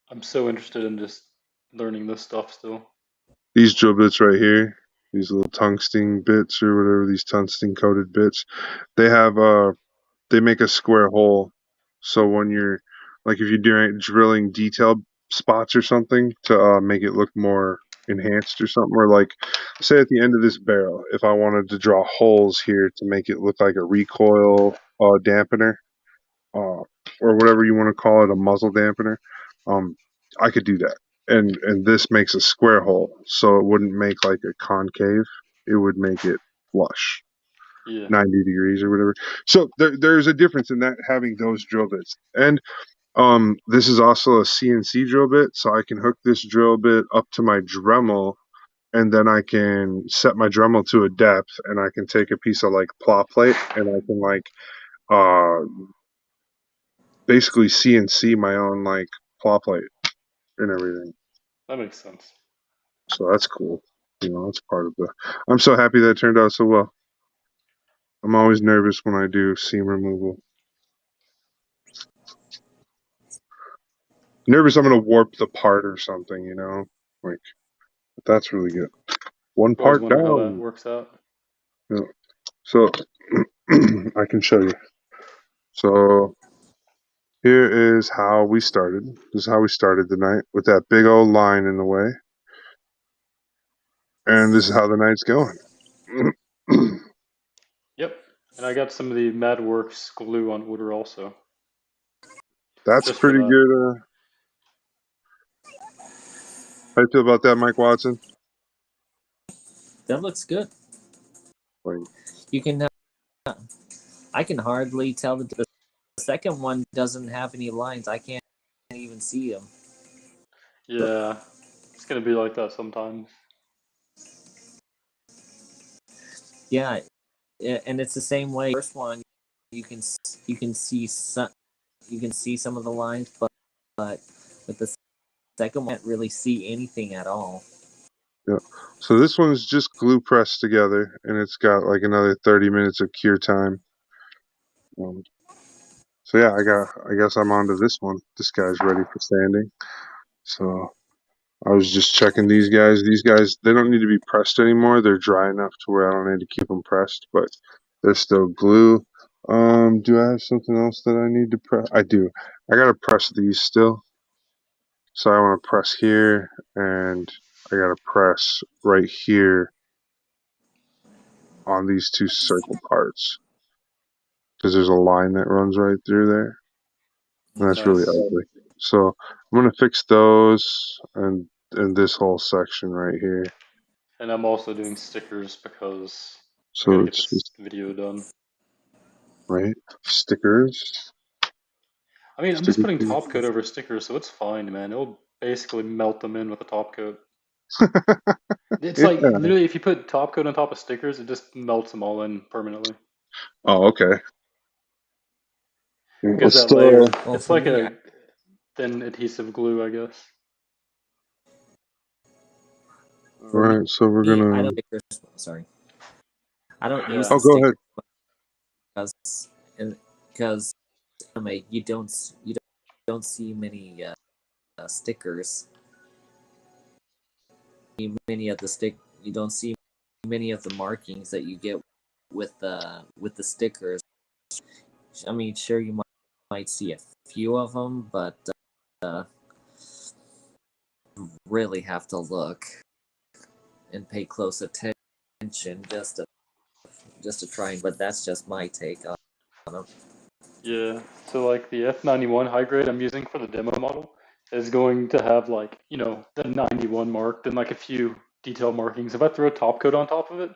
I'm so interested in just learning this stuff still. these drill bits right here, these little tungsten bits or whatever, these tungsten coated bits, they have they make a square hole. So when you're like if you're doing drilling detailed spots or something to make it look more enhanced or something, or like say at the end of this barrel, if I wanted to draw holes here to make it look like a recoil dampener, uh, or whatever you want to call it, a muzzle dampener, I could do that. And this makes a square hole, so it wouldn't make like a concave. It would make it flush, Yeah. 90 degrees or whatever. So there's a difference in that having those drill bits. And this is also a CNC drill bit, so I can hook this drill bit up to my Dremel, and then I can set my Dremel to a depth, and I can take a piece of like plot plate, and I can like uh basically CNC my own like plot plate and everything. That makes sense. So that's cool. That's part of the. I'm so happy that it turned out so well. I'm always nervous when I do seam removal. Nervous I'm gonna warp the part or something, Like, but that's really good. One Always part wonder how that down. works out. Yeah. So I can show you. So here is how we started. This is how we started the night with that big old line in the way. And this is how the night's going. Yep. And I got some of the MadWorks glue on order also, That's just for pretty that. good. How you feel about that, Mike Watson? That looks good. Like, You can. I can hardly tell the second one doesn't have any lines. I can't even see them. Yeah, it's gonna be like that sometimes. Yeah, and it's the same way. First one, you can you can see some of the lines, but with the second one, you can't really see anything at all. yeah. So this one's just glue pressed together, and it's got like another 30 minutes of cure time. So yeah, I guess I'm on to this one. This guy's ready for sanding. So I was just checking these guys. These guys, they don't need to be pressed anymore. They're dry enough to where I don't need to keep them pressed, but they're still glue. Do I have something else that I need to press? I do. I gotta press these still. So I want to press here, and I gotta press right here on these two circle parts because there's a line that runs right through there, and that's really Nice. ugly. So I'm gonna fix those and this whole section right here. And I'm also doing stickers because I So gotta get it's this just video done. right stickers, I mean, I'm just sticker putting top pieces. coat over stickers, so it's fine, man. It'll basically melt them in with the top coat. It's Yeah. like literally, if you put top coat on top of stickers, it just melts them all in permanently. Oh, okay. Well, Because that still, layer, Well, it's for like me, a thin adhesive glue, I guess. all right. So we're I gonna. don't stickers. Sorry, I don't use Yeah. Oh, the go ahead. stickers because you don't see many stickers. Many of the you don't see many of the markings that you get with the stickers. I mean, sure you might see a few of them, but uh, really have to look and pay close attention just to just to try, but that's just my take on them. Yeah, so like the F91 high grade I'm using for the demo model is going to have like, the 91 marked and like a few detail markings. If I throw a top coat on top of it,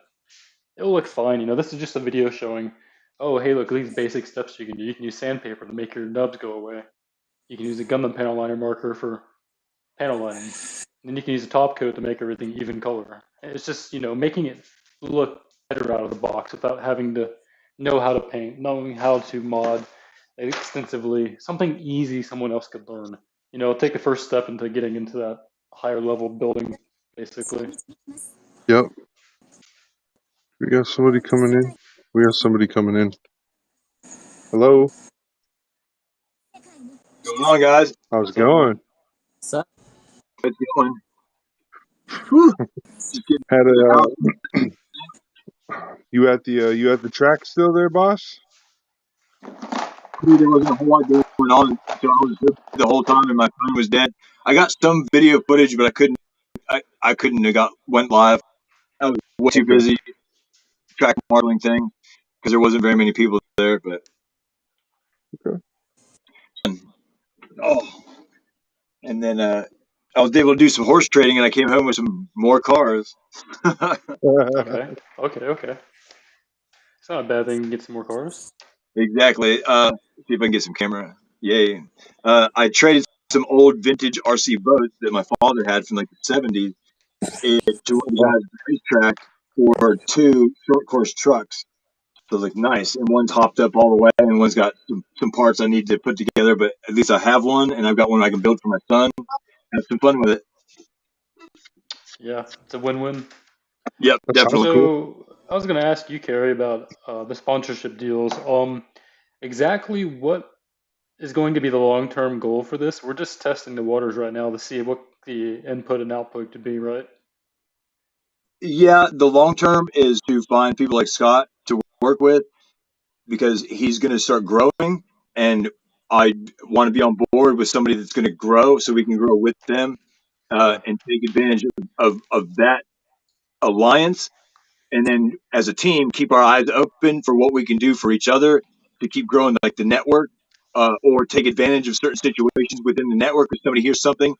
it'll look fine. This is just a video showing, oh, hey, look, these basic steps you can do. You can use sandpaper to make your nubs go away. You can use a Gunpla panel liner marker for panel lining. And then you can use a top coat to make everything even color. It's just, making it look better out of the box without having to know how to paint, knowing how to mod extensively, something easy someone else could learn. Take the first step into getting into that higher level building, basically. Yep. We got somebody coming in. Hello. What's going on, guys? How's it going? So, It's going. Whew. Just getting Had to the house. you at the track still there, boss? There wasn't a whole lot going on, so I was here the whole time, and my phone was dead. I got some video footage, but I couldn't. I couldn't have went live. I was way too busy track modeling thing because there wasn't very many people there. But Okay. And then I was able to do some horse trading, and I came home with some more cars. Okay. It's not a bad thing to get some more cars. Exactly. See if I can get some camera. Yay. I traded some old vintage RC boats that my father had from like the 70s to one of the guys at the racetrack for 2 short course trucks. So like nice. And one's hopped up all the way, and one's got some parts I need to put together, but at least I have one, and I've got one I can build for my son. Have some fun with it. Yeah, it's a win-win. Yep, That definitely. sounds cool. So I was going to ask you, Carrie, about the sponsorship deals. Exactly what is going to be the long-term goal for this? We're just testing the waters right now to see what the input and output could be, right? Yeah, the long term is to find people like Scott to work with because he's going to start growing, and I want to be on board with somebody that's going to grow so we can grow with them and take advantage of that alliance. And then as a team, keep our eyes open for what we can do for each other to keep growing like the network or take advantage of certain situations within the network. If somebody hears something,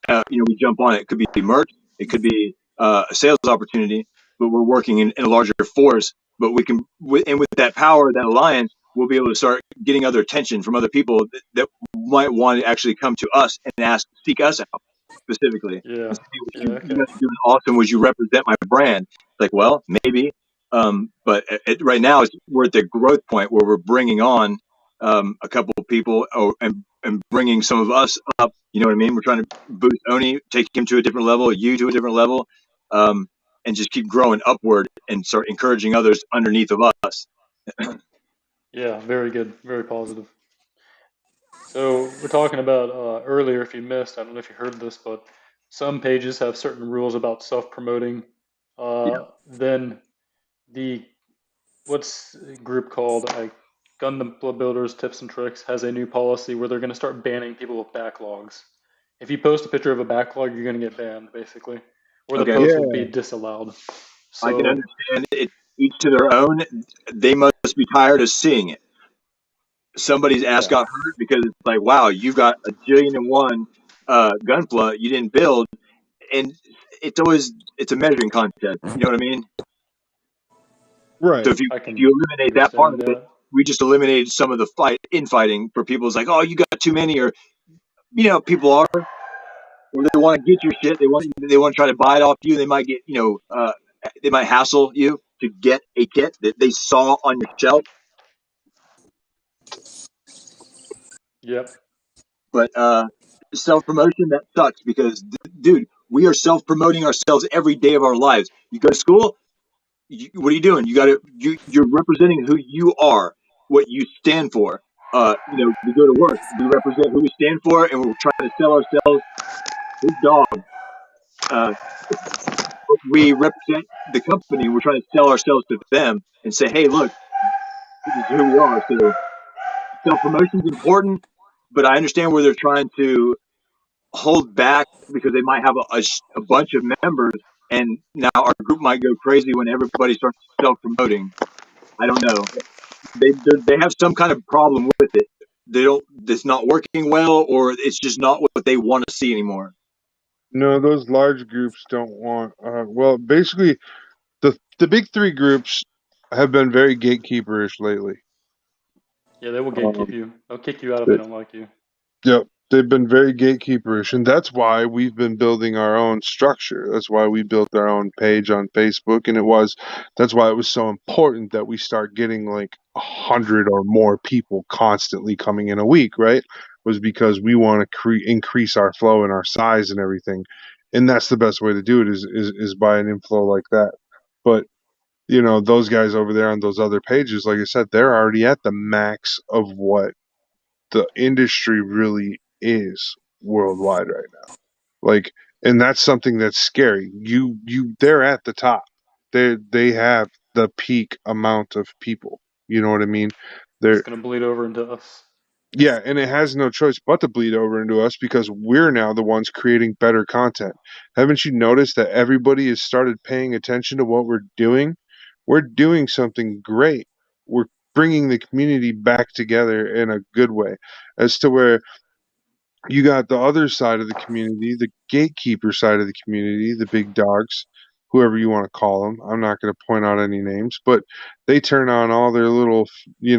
we jump on it. It could be merch, it could be a sales opportunity, but we're working in a larger force. But we can, and with that power, that alliance, we'll be able to start getting other attention from other people that might want to actually come to us and seek us out specifically. Yeah. And say, hey, Yeah. you Okay. guys are doing awesome. Would you represent my brand? Like, well, maybe. But right now, we're at the growth point where we're bringing on a couple of people and bringing some of us up. You know what I mean? We're trying to boost Oni, take him to a different level, you to a different level, and just keep growing upward and start encouraging others underneath of us. Yeah. Very good. Very positive. So we're talking about earlier. If you missed, I don't know if you heard this, but some pages have certain rules about self-promoting. Yeah. Then the what's a group called Gunpla Builders Tips and Tricks has a new policy where they're going to start banning people with backlogs. If you post a picture of a backlog, you're going to get banned, basically, or the Okay. post Yeah. will be disallowed. I can So understand it. Each to their own. They must be tired of seeing it. Somebody's ass got hurt because it's like, wow, you've got a jillion and one Gunpla you didn't build, and it's a measuring contest. You know what I mean? So Right. if you I if can you eliminate that part understand of it, that. we just eliminated some of the infighting for people. It's like, oh, you got too many, or people are, or they want to get your shit. They want to try to buy it off you. They might get they might hassle you to get a kit that they saw on your shelf. Yep. But self-promotion, that sucks because, dude, we are self-promoting ourselves every day of our lives. You go to school, what are you doing? You're representing who you are, what you stand for. We go to work, we represent who we stand for, and we're trying to sell ourselves. Big dog. Uh, we represent the company. We're trying to sell ourselves to them and say, hey, look, this is who we are. So self-promotion is important, but I understand where they're trying to hold back because they might have a bunch of members, and now our group might go crazy when everybody starts self-promoting. I don't know. They have some kind of problem with it. They don't. It's not working well, or it's just not what they want to see anymore. No, those large groups don't want. Well, basically, the big three groups have been very gatekeeperish lately. Yeah, they will gatekeep Um, you. They'll kick you out if they don't like you. Yep, they've been very gatekeeperish, and that's why we've been building our own structure. That's why we built our own page on Facebook, and that's why it was so important that we start getting like 100 or more people constantly coming in a week, right? Was because we want to increase our flow and our size and everything, and that's the best way to do it is by an inflow like that. But those guys over there on those other pages, like I said, they're already at the max of what the industry really is worldwide right now. Like, and that's something that's scary. They're at the top. They have the peak amount of people. You know what I mean? It's They're gonna bleed over into us. Yeah, and it has no choice but to bleed over into us because we're now the ones creating better content. Haven't you noticed that everybody has started paying attention to what we're doing? We're doing something great. We're bringing the community back together in a good way, as to where you got the other side of the community, the gatekeeper side of the community, the big dogs, whoever you want to call them. I'm not going to point out any names, but they turn on all their little,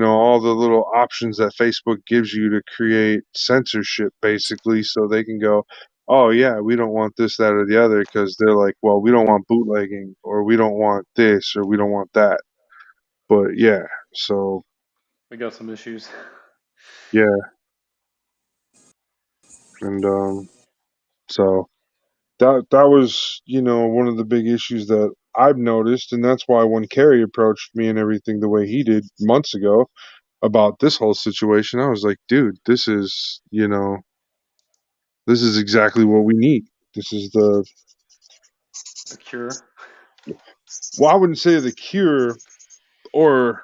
all the little options that Facebook gives you to create censorship, basically, so they can go, oh, yeah, we don't want this, that, or the other, because they're like, well, we don't want bootlegging, or we don't want this, or we don't want that. But yeah, so We got some issues. yeah, and so. That was, one of the big issues that I've noticed, and that's why when Kerry approached me and everything the way he did months ago about this whole situation, I was like, dude, this is exactly what we need. This is The cure. well, I wouldn't say the cure or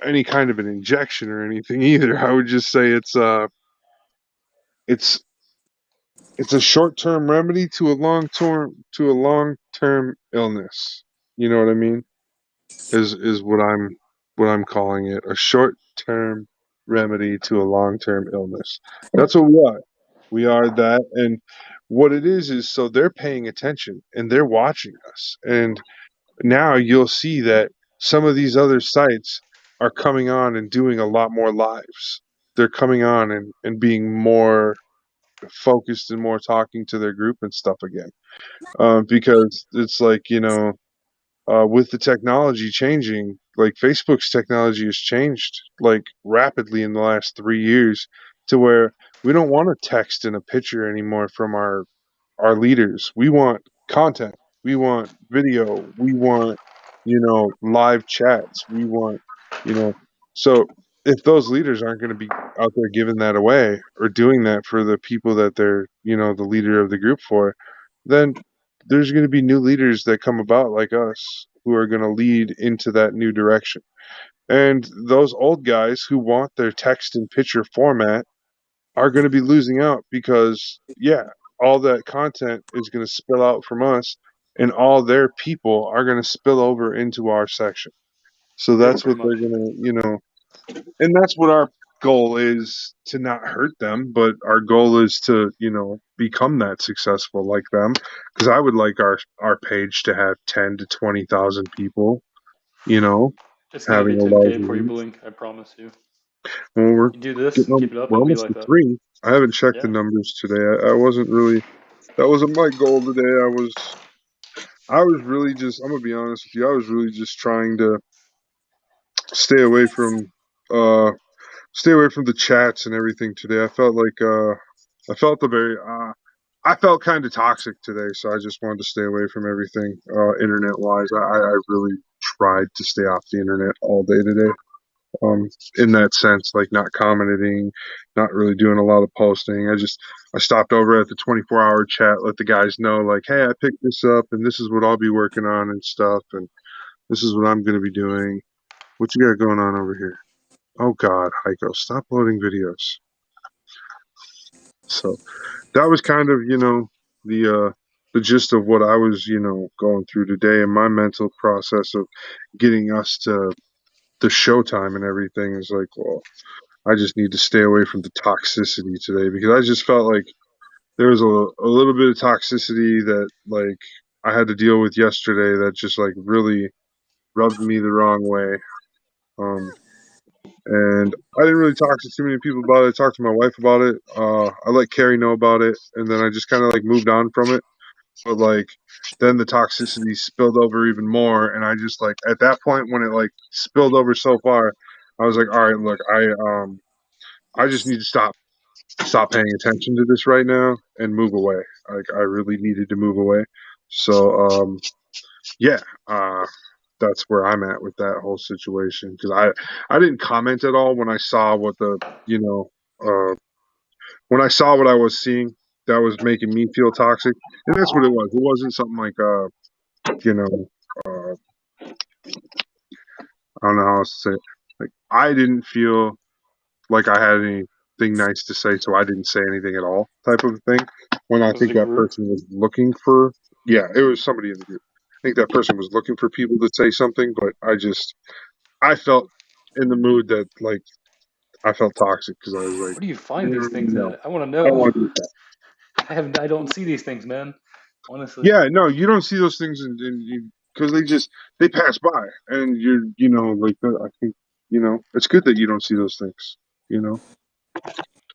any kind of an injection or anything either. I would just say it's it's a short-term remedy to a long-term illness. You know what I mean? Is what I'm calling it, a short-term remedy to a long-term illness. That's what we are. We are that, and what it is so they're paying attention and they're watching us. And now you'll see that some of these other sites are coming on and doing a lot more lives. They're coming on and being more focused and more talking to their group and stuff again. Because it's like, with the technology changing, like Facebook's technology has changed like rapidly in the last 3 years to where we don't want to text in a picture anymore from our leaders. We want content. We want video. We want, live chats. We want, you know, so if those leaders aren't going to be out there giving that away or doing that for the people that they're, the leader of the group for, then there's going to be new leaders that come about like us who are going to lead into that new direction. And those old guys who want their text and picture format are going to be losing out because, yeah, all that content is going to spill out from us and all their people are going to spill over into our section. So Yep, that's pretty what much. they're going to, and that's what our goal is, to not hurt them, but our goal is to, become that successful like them. Because I would like our page to have 10 to 20,000 people, you know, It's gonna having be a 10K larger before you reach. blink. I promise you. Well, You do this, getting keep it up, we're it'll be almost like to that. 3. I haven't checked the Yeah. numbers today. I wasn't really. That wasn't my goal today. I was really just. I'm gonna be honest with you. I was really just trying to stay away from uh stay away from the chats and everything today. I felt kind of toxic today, so I just wanted to stay away from everything internet wise. I really tried to stay off the internet all day today. In that sense, like not commenting, not really doing a lot of posting. I stopped over at the 24-hour chat, let the guys know like, hey, I picked this up and this is what I'll be working on and stuff, and this is what I'm going to be doing. What you got going on over here? Oh God, Hiko, stop loading videos. So that was kind of, the gist of what I was, going through today and my mental process of getting us to the showtime and everything is like, well, I just need to stay away from the toxicity today because I just felt like there was a little bit of toxicity that like I had to deal with yesterday that just like really rubbed me the wrong way. And I didn't really talk to too many people about it. I talked to my wife about it. I let Carrie know about it, and then I just kind of like moved on from it. But like then the toxicity spilled over even more, and I just like at that point when it like spilled over so far, I was like, all right, look, I just need to stop paying attention to this right now and move away. Like I really needed to move away. So yeah, that's where I'm at with that whole situation because I didn't comment at all when I saw what the when I saw what I was seeing that was making me feel toxic, and that's what it was. It wasn't something like you know I don't know how else to say it. Like I didn't feel like I had anything nice to say, so I didn't say anything at all, type of thing. When I Was think it a that group? person was looking for, yeah, it was somebody in the group. I think that person was looking for people to say something, but I felt in the mood that like I felt toxic because I was like, Where do you find these things no, at? I want to I don't know. want to do that. I don't see these things, man. Honestly. Yeah, no, you don't see those things because they pass by, and like I think it's good that you don't see those things, you know,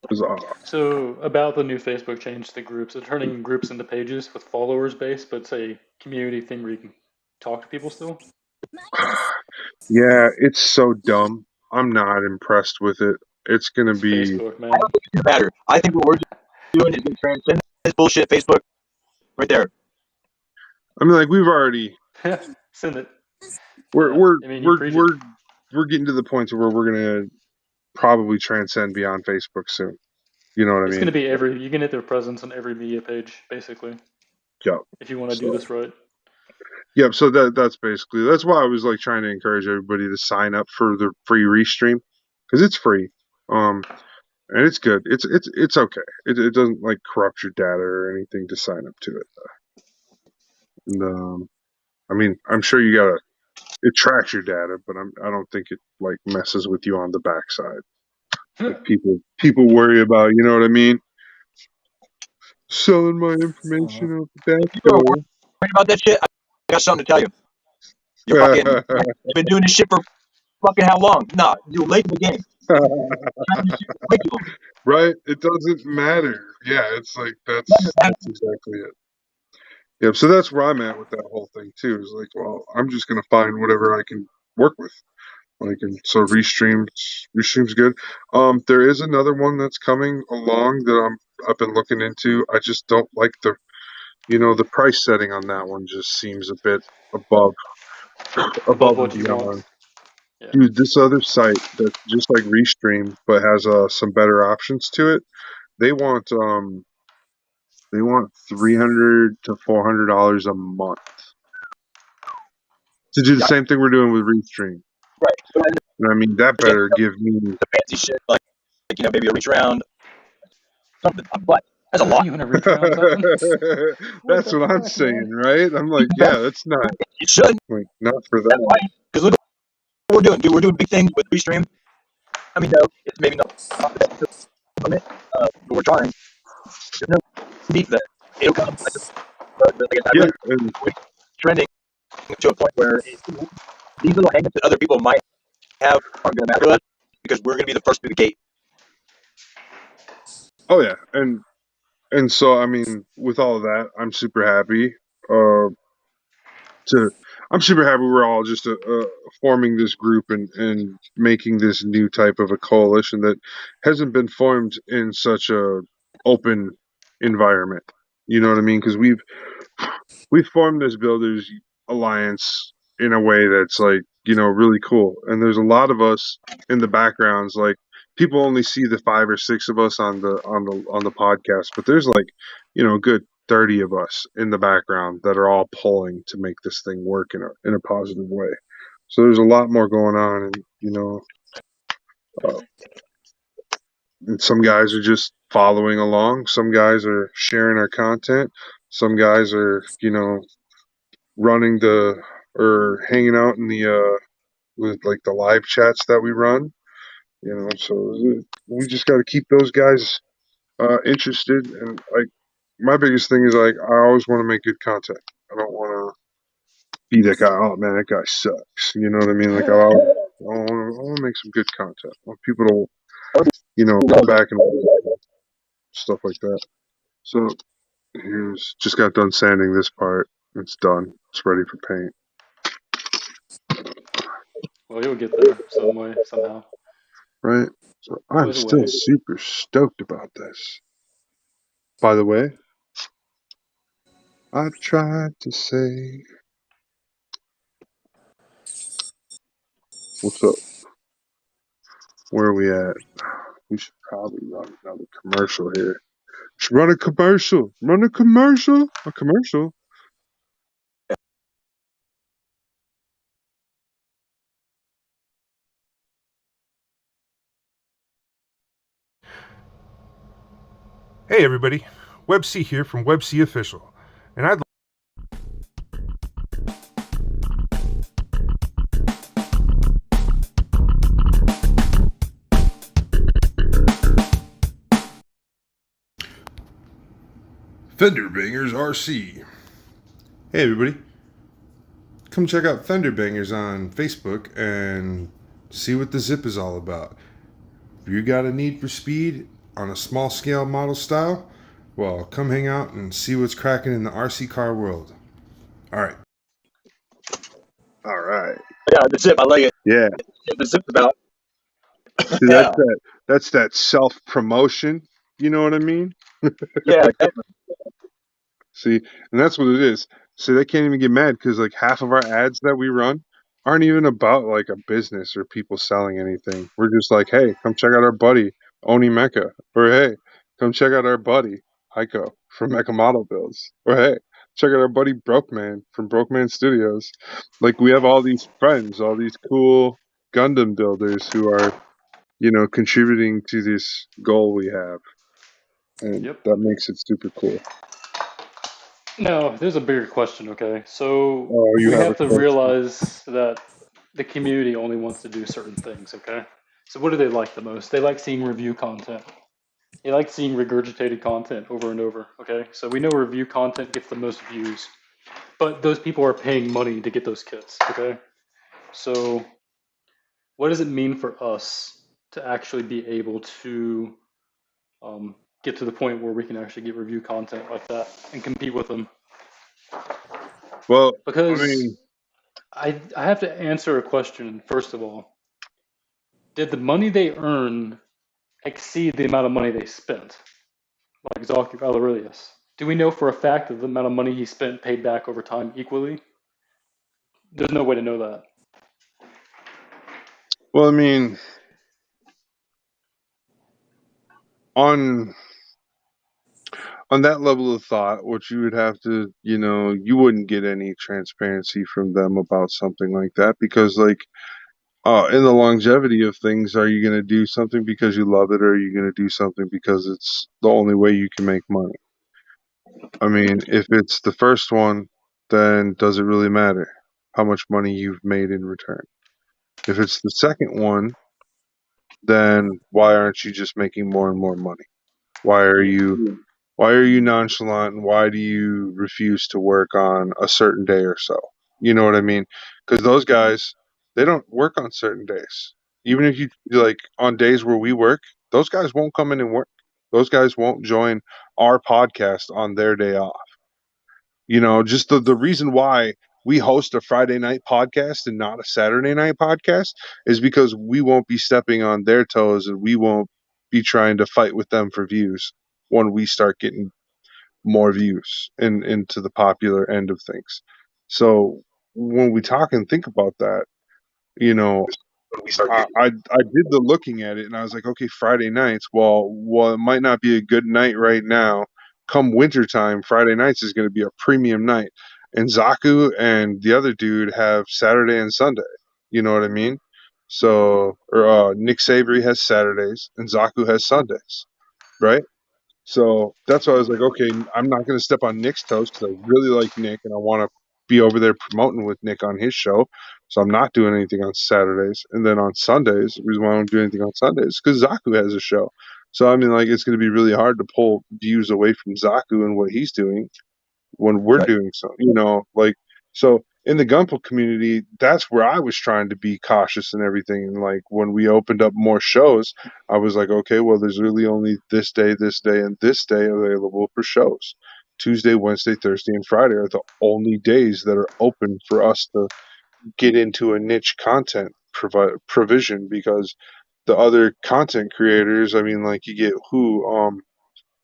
'cause, So about the new Facebook change to groups, they're turning groups into pages with followers base, but it's a community thing where you can talk to people still. yeah, it's so dumb. I'm not impressed with it. It's gonna It's be, Facebook, I man. don't think it's gonna matter. I think what we're doing is gonna transcend this bullshit Facebook right there. I mean, like we've already Send it. we're Yeah, we're I mean, you we're preach it. we're we're getting to the point where we're gonna probably transcend beyond Facebook soon. You know what I It's going mean? to be you can hit their presence on every media page, basically, Yep. if you want to do So this right. yep. So that's why I was like trying to encourage everybody to sign up for the free restream because it's free. And it's good. It's okay. It doesn't like corrupt your data or anything to sign up to it. And I mean, I'm sure it tracks your data, but I don't think it like messes with you on the backside. Like people worry about, you know what I mean? Selling my information out the back If you are door. worried about that shit, I got something to tell you. You've been doing this shit for fucking how long? Nah, you're late to the game. Way too long. Right? It doesn't matter. Yeah, it's like that's exactly it. Yeah, so that's where I'm at with that whole thing too. Is like, well, I'm just gonna find whatever I can work with. Like, and so restream's good. There is another one that's coming along that I've been looking into. I just don't like the price setting on that one. Just seems a bit above Above and what you want. beyond. Yeah. Dude, this other site that's just like Restream but has some better options to it. They want $300 to $400 a month to do the same thing we're doing with Restream. Right. But I And I mean, that understand better give me. the fancy shit like maybe a reach around something. But that's a lot. You want to reach around something? What That's the what I'm fuck, saying, man? right? I'm like, yeah, that's not It should. like not for That's that. why. Because look what we're doing, dude. We're doing big things with Restream. I mean, no, it's maybe not the best implement, but we're trying. There's no beat that it'll come. Like I Yeah, really and trending to a point where these little hangups that other people might have aren't going to matter to us because we're going to be the first through the gate. oh yeah, and so I mean, with all of that, I'm super happy. Uh, to I'm super happy we're all just forming this group and making this new type of a coalition that hasn't been formed in such a open environment. You know what I mean? Because we formed this builders alliance in a way that's like really cool, and there's a lot of us in the backgrounds. Like people only see the 5 or 6 of us on the podcast, but there's like a good 30 of us in the background that are all pulling to make this thing work in a positive way. So there's a lot more going on, and uh, and some guys are just following along, some guys are sharing our content, some guys are running or hanging out in with like the live chats that we run. So we just got to keep those guys interested. And like my biggest thing is like I always want to make good content. I don't want to be that guy. Oh man, that guy sucks. You know what I mean? Like I want to make some good content. I want people to come back and stuff like that. So here's just got done sanding this part. It's done. It's ready for paint. Well, you'll get there some way, somehow. Right? So I'm still super stoked about this. By the way, I've tried to say, what's up? Where are we at? We should probably run another commercial here. Should run a commercial. Run a commercial. A commercial. Hey everybody, Web C here from Web C Official, and I'd Fender Bangers RC. Hey everybody, come check out Fender Bangers on Facebook and see what the zip is all about. If you got a need for speed on a small scale model style, well, come hang out and see what's cracking in the RC car world. All right. Yeah, the zip. I like it. Yeah. The zip about. See, that's that self promotion. You know what I mean? Yeah, definitely. See, and that's what it is. See, they can't even get mad because like half of our ads that we run aren't even about like a business or people selling anything. We're just like, hey, come check out our buddy Oni Mecca, or hey, come check out our buddy Hiko from Mecha Model Builds, or hey, check out our buddy Broke Man from Broke Man Studios. Like we have all these friends, all these cool Gundam builders who are, contributing to this goal we have, and that makes it super cool. Now, there's a bigger question, okay? So You we have have a to question? realize that the community only wants to do certain things, okay? So what do they like the most? They like seeing review content. They like seeing regurgitated content over and over, okay? So we know review content gets the most views, but those people are paying money to get those kits, okay? So what does it mean for us to actually be able to get to the point where we can actually get review content like that and compete with them? Well, Because I have to answer a question, first of all. Did the money they earn exceed the amount of money they spent? Like Zaki Valerius. Do we know for a fact that the amount of money he spent paid back over time equally? There's no way to know that. Well, on that level of thought, what you would have to, you wouldn't get any transparency from them about something like that because, like, in the longevity of things, are you going to do something because you love it, or are you going to do something because it's the only way you can make money? I mean, if it's the first one, then does it really matter how much money you've made in return? If it's the second one, then why aren't you just making more and more money? Why are you nonchalant, and why do you refuse to work on a certain day or so? You know what I mean? Because those guys, they don't work on certain days. Even if you like on days where we work, those guys won't come in and work. Those guys won't join our podcast on their day off. Just the reason why we host a Friday night podcast and not a Saturday night podcast is because we won't be stepping on their toes and we won't be trying to fight with them for views when we start getting more views into the popular end of things. So when we talk and think about that, I did the looking at it and I was like, okay, Friday nights. Well, it might not be a good night right now. Come wintertime, Friday nights is going to be a premium night. And Zaku and the other dude have Saturday and Sunday. You know what I mean? So, or Nick Savory has Saturdays and Zaku has Sundays, right? So that's why I was like, okay, I'm not going to step on Nick's toes because I really like Nick and I want to be over there promoting with Nick on his show. So I'm not doing anything on Saturdays. And then on Sundays, the reason why I don't do anything on Sundays is because Zaku has a show. So I mean, like, it's going to be really hard to pull views away from Zaku and what he's doing when we're doing something, like, so in the Gunpla community, that's where I was trying to be cautious and everything. And like when we opened up more shows, I was like, okay, well, there's really only this day, and this day available for shows. Tuesday, Wednesday, Thursday, and Friday are the only days that are open for us to get into a niche content provision, because the other content creators, I mean, like, you get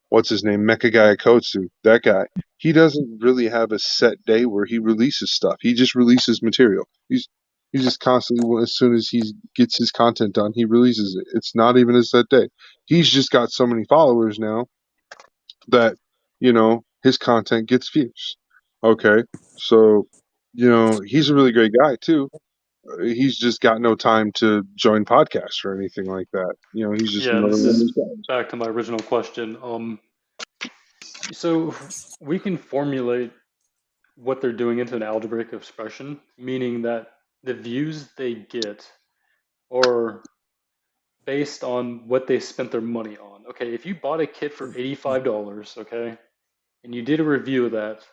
what's his name, Mecha Guy Kotsu, that guy. He doesn't really have a set day where he releases stuff. He just releases material. He's just constantly, as soon as he gets his content done, he releases it. It's not even a set day. He's just got so many followers now that, his content gets views. Okay, so, he's a really great guy too. He's just got no time to join podcasts or anything like that. He's just Yeah, and another this one of is those guys. back to my original question. So we can formulate what they're doing into an algebraic expression, meaning that the views they get are based on what they spent their money on. Okay, if you bought a kit for $85, okay, and you did a review of that,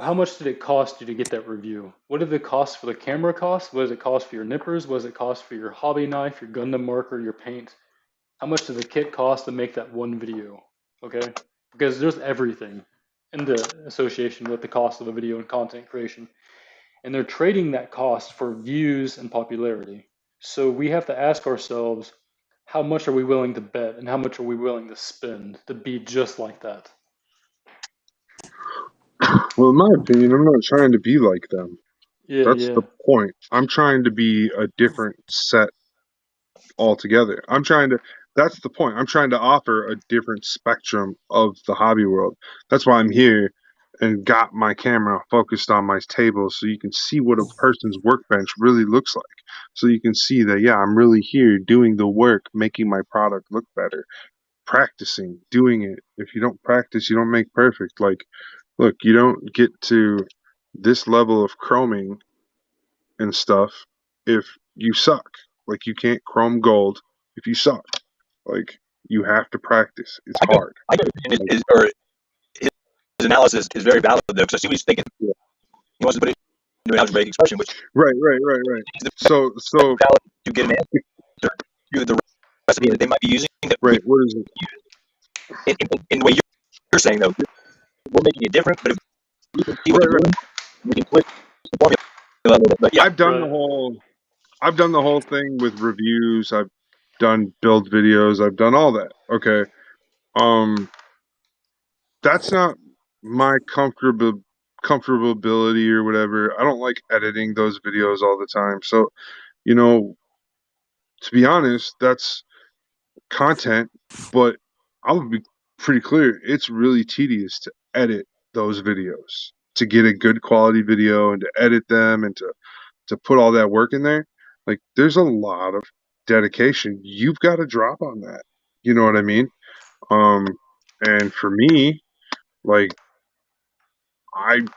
how much did it cost you to get that review? What did the cost for the camera cost? What does it cost for your nippers? What does it cost for your hobby knife, your Gundam marker, your paint? How much did the kit cost to make that one video? Okay, because there's everything in the association with the cost of a video and content creation. And they're trading that cost for views and popularity. So we have to ask ourselves, how much are we willing to bet and how much are we willing to spend to be just like that? Well, in my opinion, I'm not trying to be like them. Yeah, That's yeah. the point. I'm trying to be a different set altogether. That's the point. I'm trying to offer a different spectrum of the hobby world. That's why I'm here and got my camera focused on my table, so you can see what a person's workbench really looks like. So you can see that, yeah, I'm really here doing the work, making my product look better, practicing, doing it. If you don't practice, you don't make perfect. Like, look, you don't get to this level of chroming and stuff if you suck. Like, you can't chrome gold if you suck. Like, you have to practice. It's hard. I think his analysis is very valid though, because I see what he's thinking. Yeah. He wants to put it into an algebraic expression, which Right. So valid to get an answer to the recipe that they might be using. That right. What is it? in the way you're saying though, we're making it different, but if we can see what they're doing, we can twist the formula a little bit. But yeah, I've done the whole thing with reviews. I've done build videos. I've done all that. Okay. That's not my comfortability or whatever. I don't like editing those videos all the time. So, to be honest, that's content, but I'll be pretty clear. It's really tedious to edit those videos, to get a good quality video and to edit them and to put all that work in there. Like, there's a lot of dedication you've got to drop on that. You know what I mean? And for me, like, I'm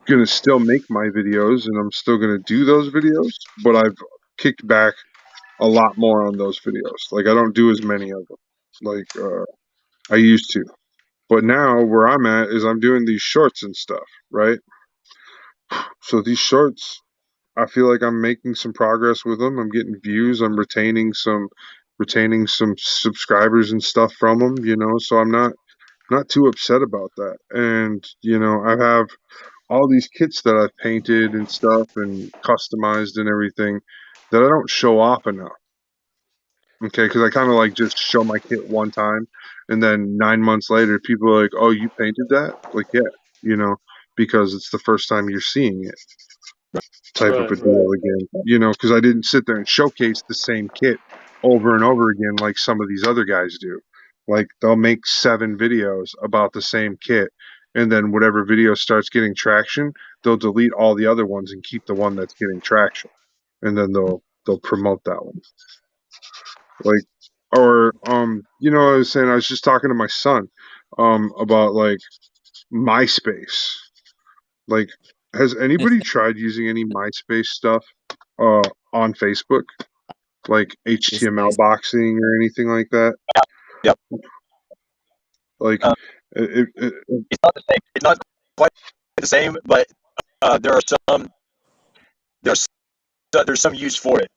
gonna still make my videos and I'm still gonna do those videos, but I've kicked back a lot more on those videos. Like, I don't do as many of them like I used to. But now where I'm at is I'm doing these shorts and stuff, right? So these shorts, I feel like I'm making some progress with them. I'm getting views. I'm retaining some subscribers and stuff from them, so I'm not too upset about that. And, I have all these kits that I've painted and stuff and customized and everything that I don't show off enough. Okay, because I kind of like just show my kit one time, and then 9 months later, people are like, "Oh, you painted that?" Like, yeah, because it's the first time you're seeing it, type of Right, a deal again. Because I didn't sit there and showcase the same kit over and over again like some of these other guys do. Like, they'll make 7 videos about the same kit, and then whatever video starts getting traction, they'll delete all the other ones and keep the one that's getting traction, and then they'll promote that one. Like, or I was saying, I was just talking to my son about like MySpace. Like, Has anybody tried using any MySpace stuff on Facebook, like HTML boxing or anything like that? Yep. Like, It's not the same. It's not quite the same, but there are there's there's some use for it.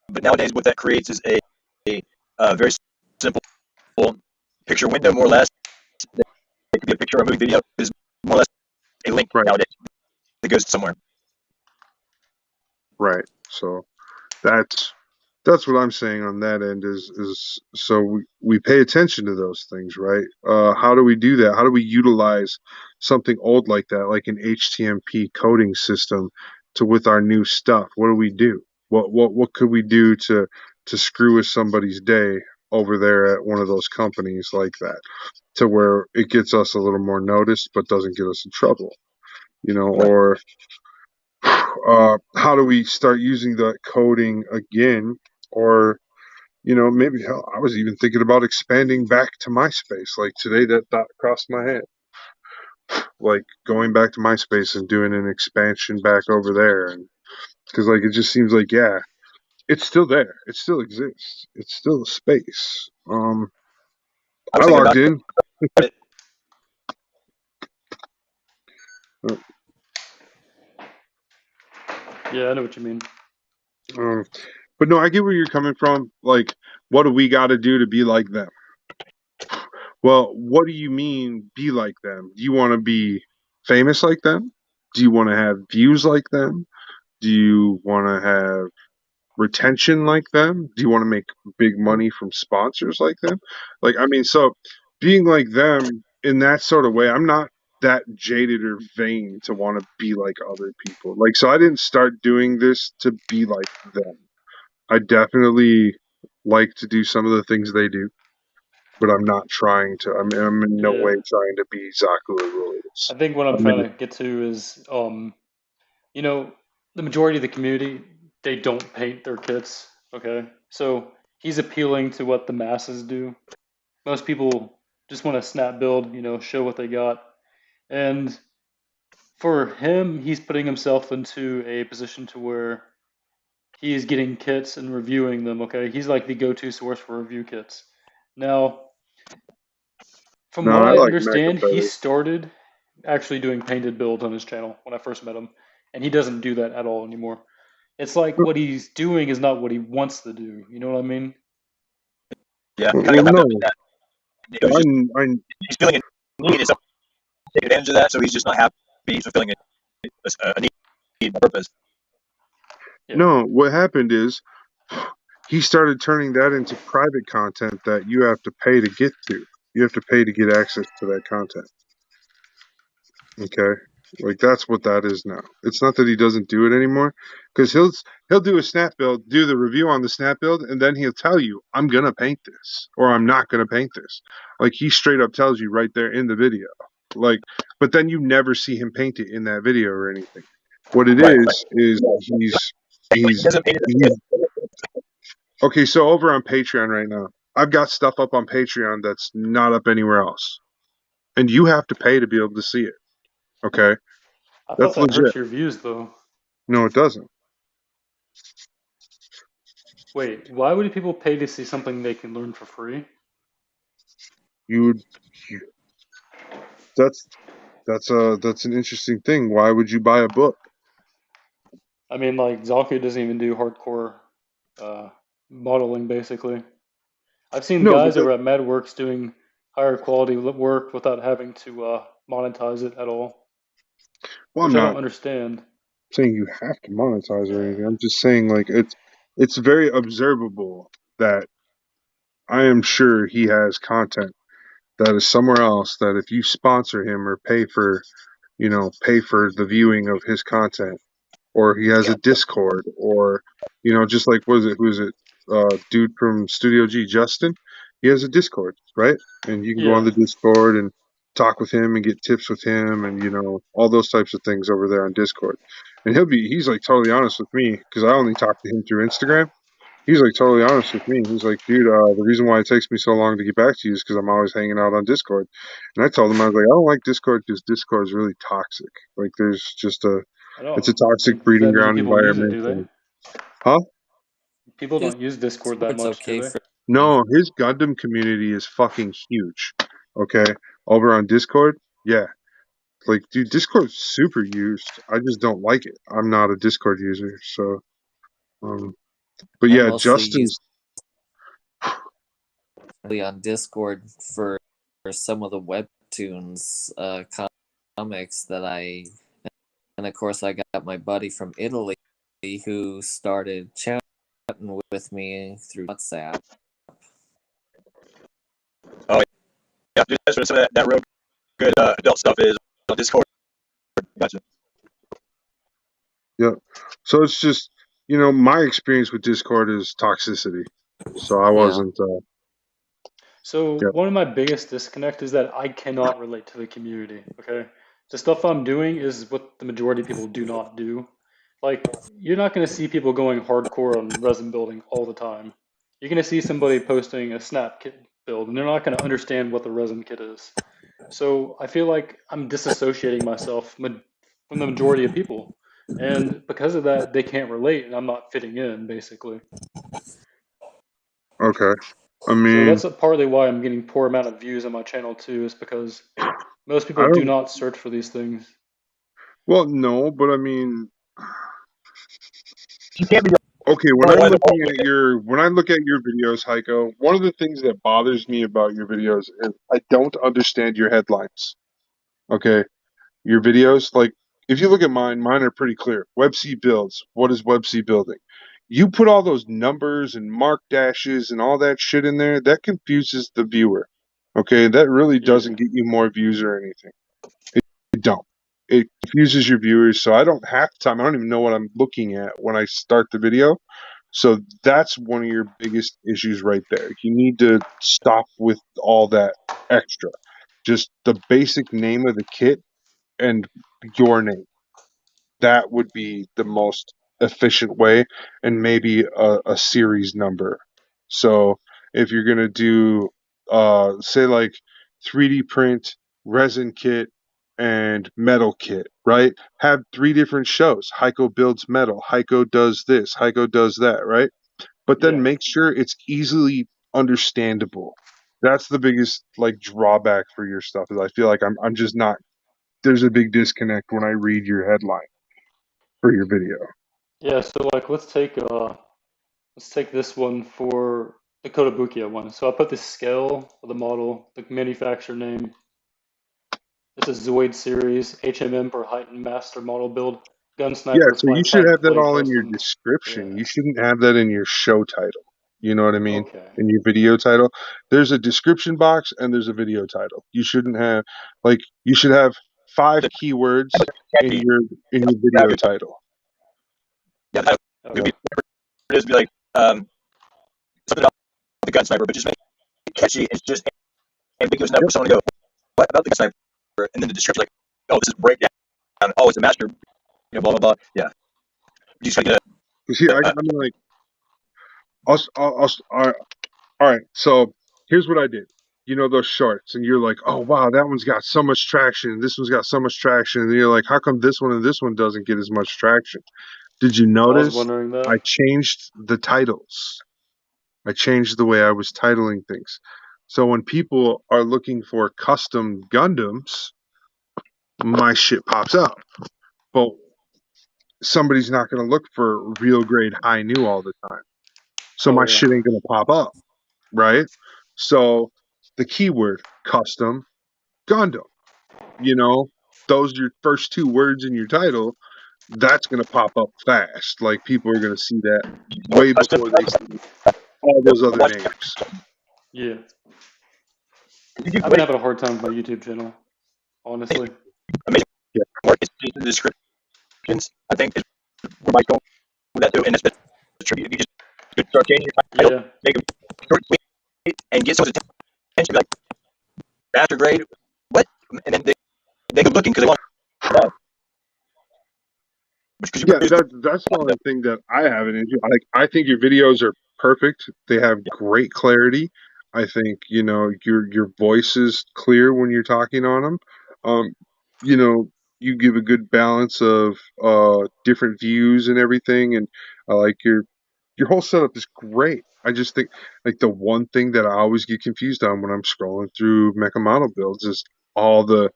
But nowadays, what that creates is a very simple picture window, more or less. It could be a picture or a movie video. Is more or less a link right, nowadays that goes somewhere. right. So that's what I'm saying on that end is so we pay attention to those things, right? How do we do that? How do we utilize something old like that, like an HTMP coding system, to with our new stuff? What do we do? What could we do to screw with somebody's day over there at one of those companies like that, to where it gets us a little more noticed but doesn't get us in trouble, Right. or how do we start using that coding again? Or maybe hell, I was even thinking about expanding back to MySpace. Like today, that thought crossed my head. Like going back to MySpace and doing an expansion back over there, and because like it just seems like it's still there. It still exists. It's still a space. I I was thinking logged about in. it. Yeah, I know what you mean. But no, I get where you're coming from. Like, what do we got to do to be like them? Well, what do you mean be like them? Do you want to be famous like them? Do you want to have views like them? Do you want to have retention like them? Do you want to make big money from sponsors like them? Like, I mean, so being like them in that sort of way, I'm not that jaded or vain to want to be like other people. Like, so I didn't start doing this to be like them. I definitely like to do some of the things they do, but I'm not trying to. I'm in no way Yeah. trying to be Zaku or Rules. I think what I'm I mean, trying to get to is, you know, the majority of the community, they don't paint their kits, okay? So he's appealing to what the masses do. Most people just want to snap build, show what they got. And for him, he's putting himself into a position to where he is getting kits and reviewing them, okay? He's like the go-to source for review kits. Now, from no, what I I like Mecha understand, he better. started actually doing painted builds on his channel when I first met him, and he doesn't do that at all anymore. It's like what he's doing is not what he wants to do. You know what I mean? Yeah, kind Well, of got wrapped up in no, that. It was just I he's feeling a need and someone take advantage of that, so he's just not happy. He's fulfilling a need, a purpose. Yeah. no. What happened is he started turning that into private content that you have to pay to get to. You have to pay to get access to that content. Okay, like that's what that is now. It's not that he doesn't do it anymore, because he'll do a snap build, do the review on the snap build, and then he'll tell you, "I'm gonna paint this," or "I'm not gonna paint this." Like he straight up tells you right there in the video. Like, but then you never see him paint it in that video or anything. What it Right. is He he's doesn't paint it. he's okay. So over on Patreon right now, I've got stuff up on Patreon that's not up anywhere else, and you have to pay to be able to see it. Okay, I thought that's that legit. hurts your views, though. No, it doesn't. Wait, why would people pay to see something they can learn for free? You would. You, that's that's an interesting thing. Why would you buy a book? I mean, like, Zalku doesn't even do hardcore uh, modeling, basically. I've seen No, but guys over at MedWorks doing higher quality work without having to monetize it at all, well, I'm which I not don't understand. saying you have to monetize or anything. I'm just saying like it's very observable that I am sure he has content that is somewhere else that if you sponsor him or pay for the viewing of his content, or he has a Discord, or just like who is it, dude from Studio G, Justin, he has a Discord, right? And you can go on Yeah, the Discord and talk with him and get tips with him, and all those types of things over there on Discord. And he's like totally honest with me, because I only talk to him through Instagram. he's like totally honest with me. He's like, dude, the reason why it takes me so long to get back to you is because I'm always hanging out on Discord. And I told him, I was like, I don't like Discord because Discord is really toxic. Like, there's just it's a I don't toxic think breeding that many ground people use it, environment. do they? And, huh? People don't use Discord that Discord's much, do okay they? for No, his Gundam community is fucking huge. Okay, over on Discord, yeah. Like, dude, Discord's super used. I just don't like it. I'm not a Discord user, so. But I yeah, mostly use Justin's. on Discord for some of the webtoons comics that I, and of course I got my buddy from Italy who started chatting with me through WhatsApp. Oh yeah, dude, that's where some of that real good adult stuff is on Discord. Gotcha. Yeah. So it's just, my experience with Discord is toxicity. So I wasn't. So Yeah. one of my biggest disconnect is that I cannot relate to the community. Okay, the stuff I'm doing is what the majority of people do not do. Like you're not going to see people going hardcore on resin building all the time. You're going to see somebody posting a snap kit build, and they're not going to understand what the resin kit is. So I feel like I'm disassociating myself from the majority of people, and because of that, they can't relate, and I'm not fitting in, basically. Okay. I So mean, that's partly why I'm getting poor amount of views on my channel too, is because most I people do don't. not search for these things. Well, no, but I mean, You can't be okay. the only one in the world. When I look at your videos, Heiko, one of the things that bothers me about your videos is I don't understand your headlines. Okay. Your videos, like if you look at mine are pretty clear. WebC builds. What is WebC building? You put all those numbers and mark dashes and all that shit in there, that confuses the viewer. Okay, that really Yeah. doesn't get you more views or anything. It don't. It confuses your viewers, so I don't half the time I don't even know what I'm looking at when I start the video. So that's one of your biggest issues right there. You need to stop with all that extra. Just the basic name of the kit and your name. That would be the most efficient way, and maybe a series number. So if you're gonna do, say like 3D print, resin kit, and metal kit, right? Have 3 different shows. Heiko builds metal. Heiko does this. Heiko does that, right? But then Yeah. make sure it's easily understandable. That's the biggest like drawback for your stuff. Is I feel like I'm just not. There's a big disconnect when I read your headline for your video. Yeah, so like let's take this one for the Kotobukiya one. So I put the scale of the model, the manufacturer name. It's a Zoid series, HMM for heightened master model build, gun Yeah, sniper so you flank should fight have that blade all in your custom. description. Yeah. You shouldn't have that in your show title. You know what I mean? Okay. In your video title. There's a description box and there's a video title. You shouldn't have you should have 5 keywords in Catchy. your video title. Yeah, that could Okay. be just be like something about the gun sniper, but just make it catchy and just ambiguous enough Yep. for someone to go, "What about the gun sniper?" And then the description like, "Oh, this is breakdown. Oh, it's a master. Blah blah blah." Yeah, you just gotta You see, get I mean, like, all right. So here's what I did. You know those shorts, and you're like, oh wow, that one's got so much traction. This one's got so much traction, and you're like, how come this one and this one doesn't get as much traction? Did you I was notice? wondering I that. changed the titles. I changed the way I was titling things. So when people are looking for custom Gundams, my shit pops up. But somebody's not going to look for real grade high new all the time. So Oh my yeah. shit ain't going to pop up, right? So the keyword custom Gundam, those are your first 2 words in your title. That's going to pop up fast. Like people are going to see that way custom. before they see all those other Watch. names. Yeah. You do I've been great. having a hard time with my YouTube channel, honestly. Amazing Yeah. work. It's just the descriptions. I think is where my goal with that too, and it's the tribute. You just start changing your title, Yeah. make it short, sweet, and get someone's attention. Be like master grade, what? And then they go looking because they want to know. Yeah, that's the only thing that I have an issue. Like, I think your videos are perfect. They have great clarity. I think, your voice is clear when you're talking on them. You know, you give a good balance of different views and everything, and I like your whole setup is great. I just think like the one thing that I always get confused on when I'm scrolling through Mecha Model builds is all the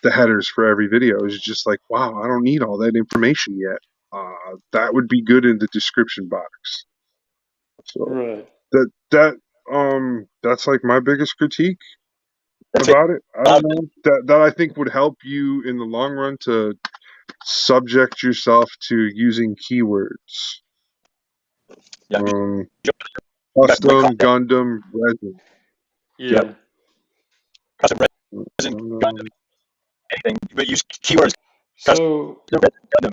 headers for every video is just like, wow, I don't need all that information yet. That would be good in the description box. So Right. that's like my biggest critique about it. I don't know that I think would help you in the long run to subject yourself to using keywords. Custom Gundam resin. Yeah. Custom resin, Gundam, anything, but use keywords. So, Gundam.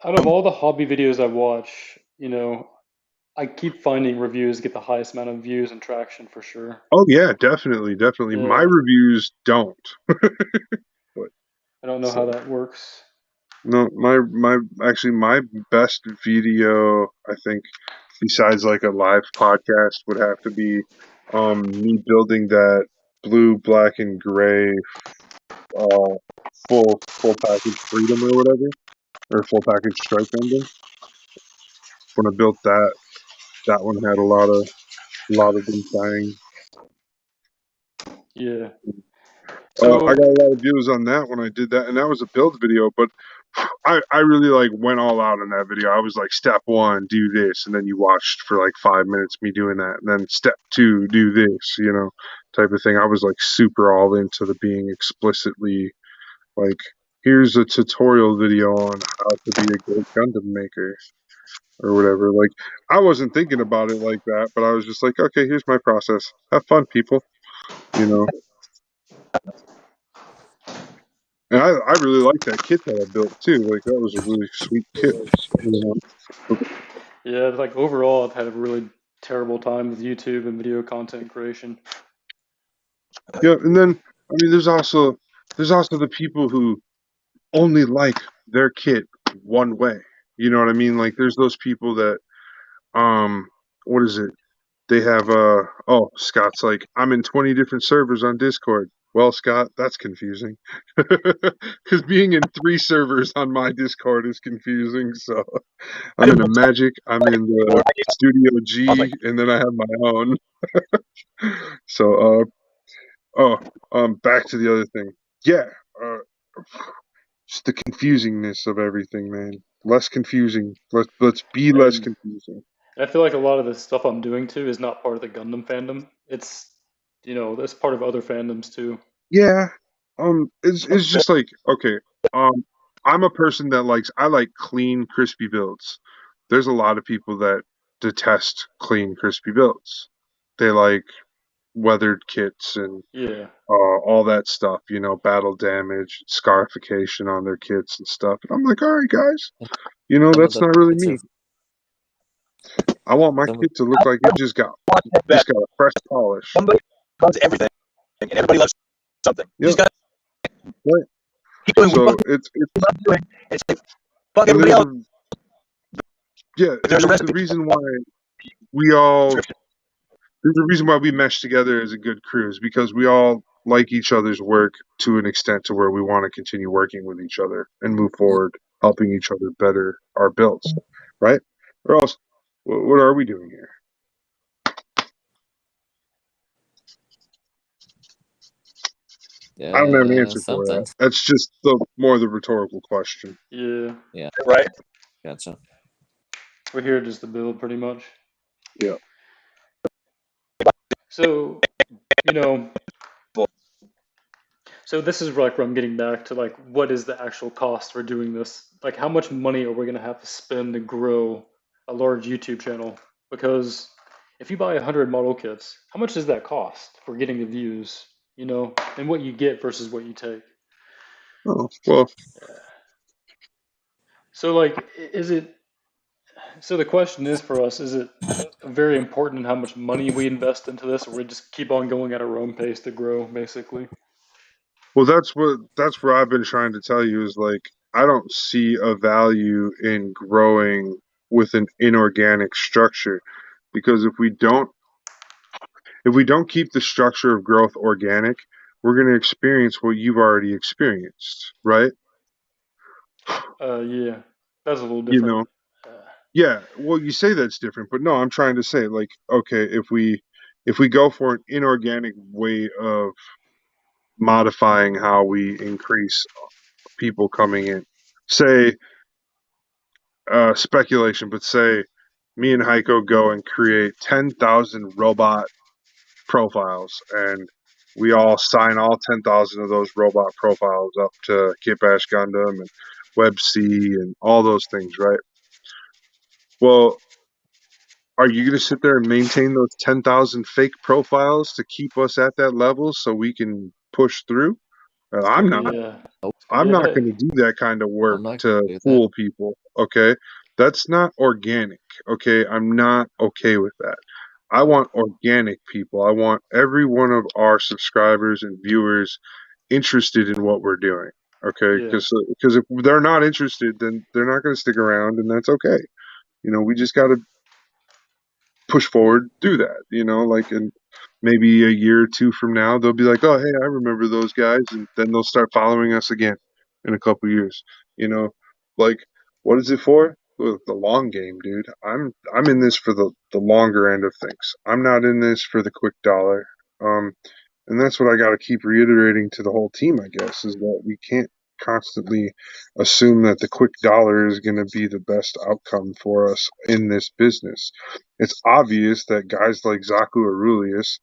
out of all the hobby videos I watch, I keep finding reviews get the highest amount of views and traction for sure. Oh yeah, definitely. My Yeah. reviews don't. But I don't know how that works. no, my best video, I think, besides like a live podcast, would have to be me building that blue, black, and gray full package freedom or whatever, or full package strike ending. When I built that one had a lot of them dying. Yeah. I got So, a lot of views on that when I did that, and that was a build video. But I really like went all out in that video. I was like, step 1, do this, and then you watched for like 5 minutes me doing that, and then step 2, do this, type of thing. I was like super all into the being explicitly like, here's a tutorial video on how to be a great Gundam maker or whatever. Like, I wasn't thinking about it like that, but I was just like, okay, here's my process. Have fun, people. And I really like that kit that I built too. Like that was a really sweet kit. yeah, like overall, I've had a really terrible time with YouTube and video content creation. Yeah, and then I mean, there's also the people who only like their kit one way. You know what I mean? Like there's those people that what is it? They have Scott's like, I'm in 20 different servers on Discord. Well, Scott, that's confusing. Because being in 3 servers on my Discord is confusing. So I'm in a Magic, I'm in the Studio G, and then I have my own. So back to the other thing. Yeah, just the confusingness of everything, man. Less confusing. Let's be less And confusing. I feel like a lot of the stuff I'm doing too is not part of the Gundam fandom. It's, that's part of other fandoms too. Yeah. It's just like, okay, I'm a person that I like clean, crispy builds. There's a lot of people that detest clean, crispy builds. They like weathered kits and Yeah. all that stuff, battle damage, scarification on their kits and stuff. And I'm like, all right, guys, that's not really me. I want my kit to look like it just got a fresh polish. Somebody loves everything, and everybody loves something. You just gotta keep doing what you love doing. It's like fuck everybody else. There's the reason why there's a reason why we mesh together as a good crew is because we all like each other's work to an extent to where we want to continue working with each other and move forward, helping each other better our builds, right? Or else, what are we doing here? Yeah, I don't have an answer for something. that. That's just more the rhetorical question. Yeah. Yeah. Right. Gotcha. We're here just to build pretty much. Yeah. So, so this is like where I'm getting back to like, what is the actual cost for doing this? Like, how much money are we going to have to spend to grow a large YouTube channel? Because if you buy 100 model kits, how much does that cost for getting the views, and what you get versus what you take? Oh, well. So like, so the question is for us, is it very important in how much money we invest into this, or we just keep on going at our own pace to grow, basically? Well, that's where I've been trying to tell you is like, I don't see a value in growing with an inorganic structure. because if we don't keep the structure of growth organic, we're going to experience what you've already experienced, right? Yeah, that's a little You different. know, yeah. Well, you say that's different, but no, I'm trying to say, like, okay, if we go for an inorganic way of modifying how we increase people coming in, say, speculation, but say me and Hiko go and create 10,000 robot profiles, and we all sign all 10,000 of those robot profiles up to Kit Bash Gundam and Web C and all those things, right? Well, are you going to sit there and maintain those 10,000 fake profiles to keep us at that level so we can push through? It's I'm gonna not. be it's gonna I'm be a not headache. going to do that kind of work I'm not to gonna do that. fool people. Okay. That's not organic. Okay. I'm not okay with that. I want organic people. I want every one of our subscribers and viewers interested in what we're doing. Okay. Yeah, Because if they're not interested, then they're not going to stick around, and that's okay. We just got to push forward, do that, like, and maybe a year or two from now, they'll be like, oh, hey, I remember those guys. And then they'll start following us again in a couple years, like, what is it for? Well, the long game, dude. I'm in this for the longer end of things. I'm not in this for the quick dollar. Um, and that's what I got to keep reiterating to the whole team, I guess, is that we can't constantly assume that the quick dollar is going to be the best outcome for us in this business. It's obvious that guys like Zaku Aurelius,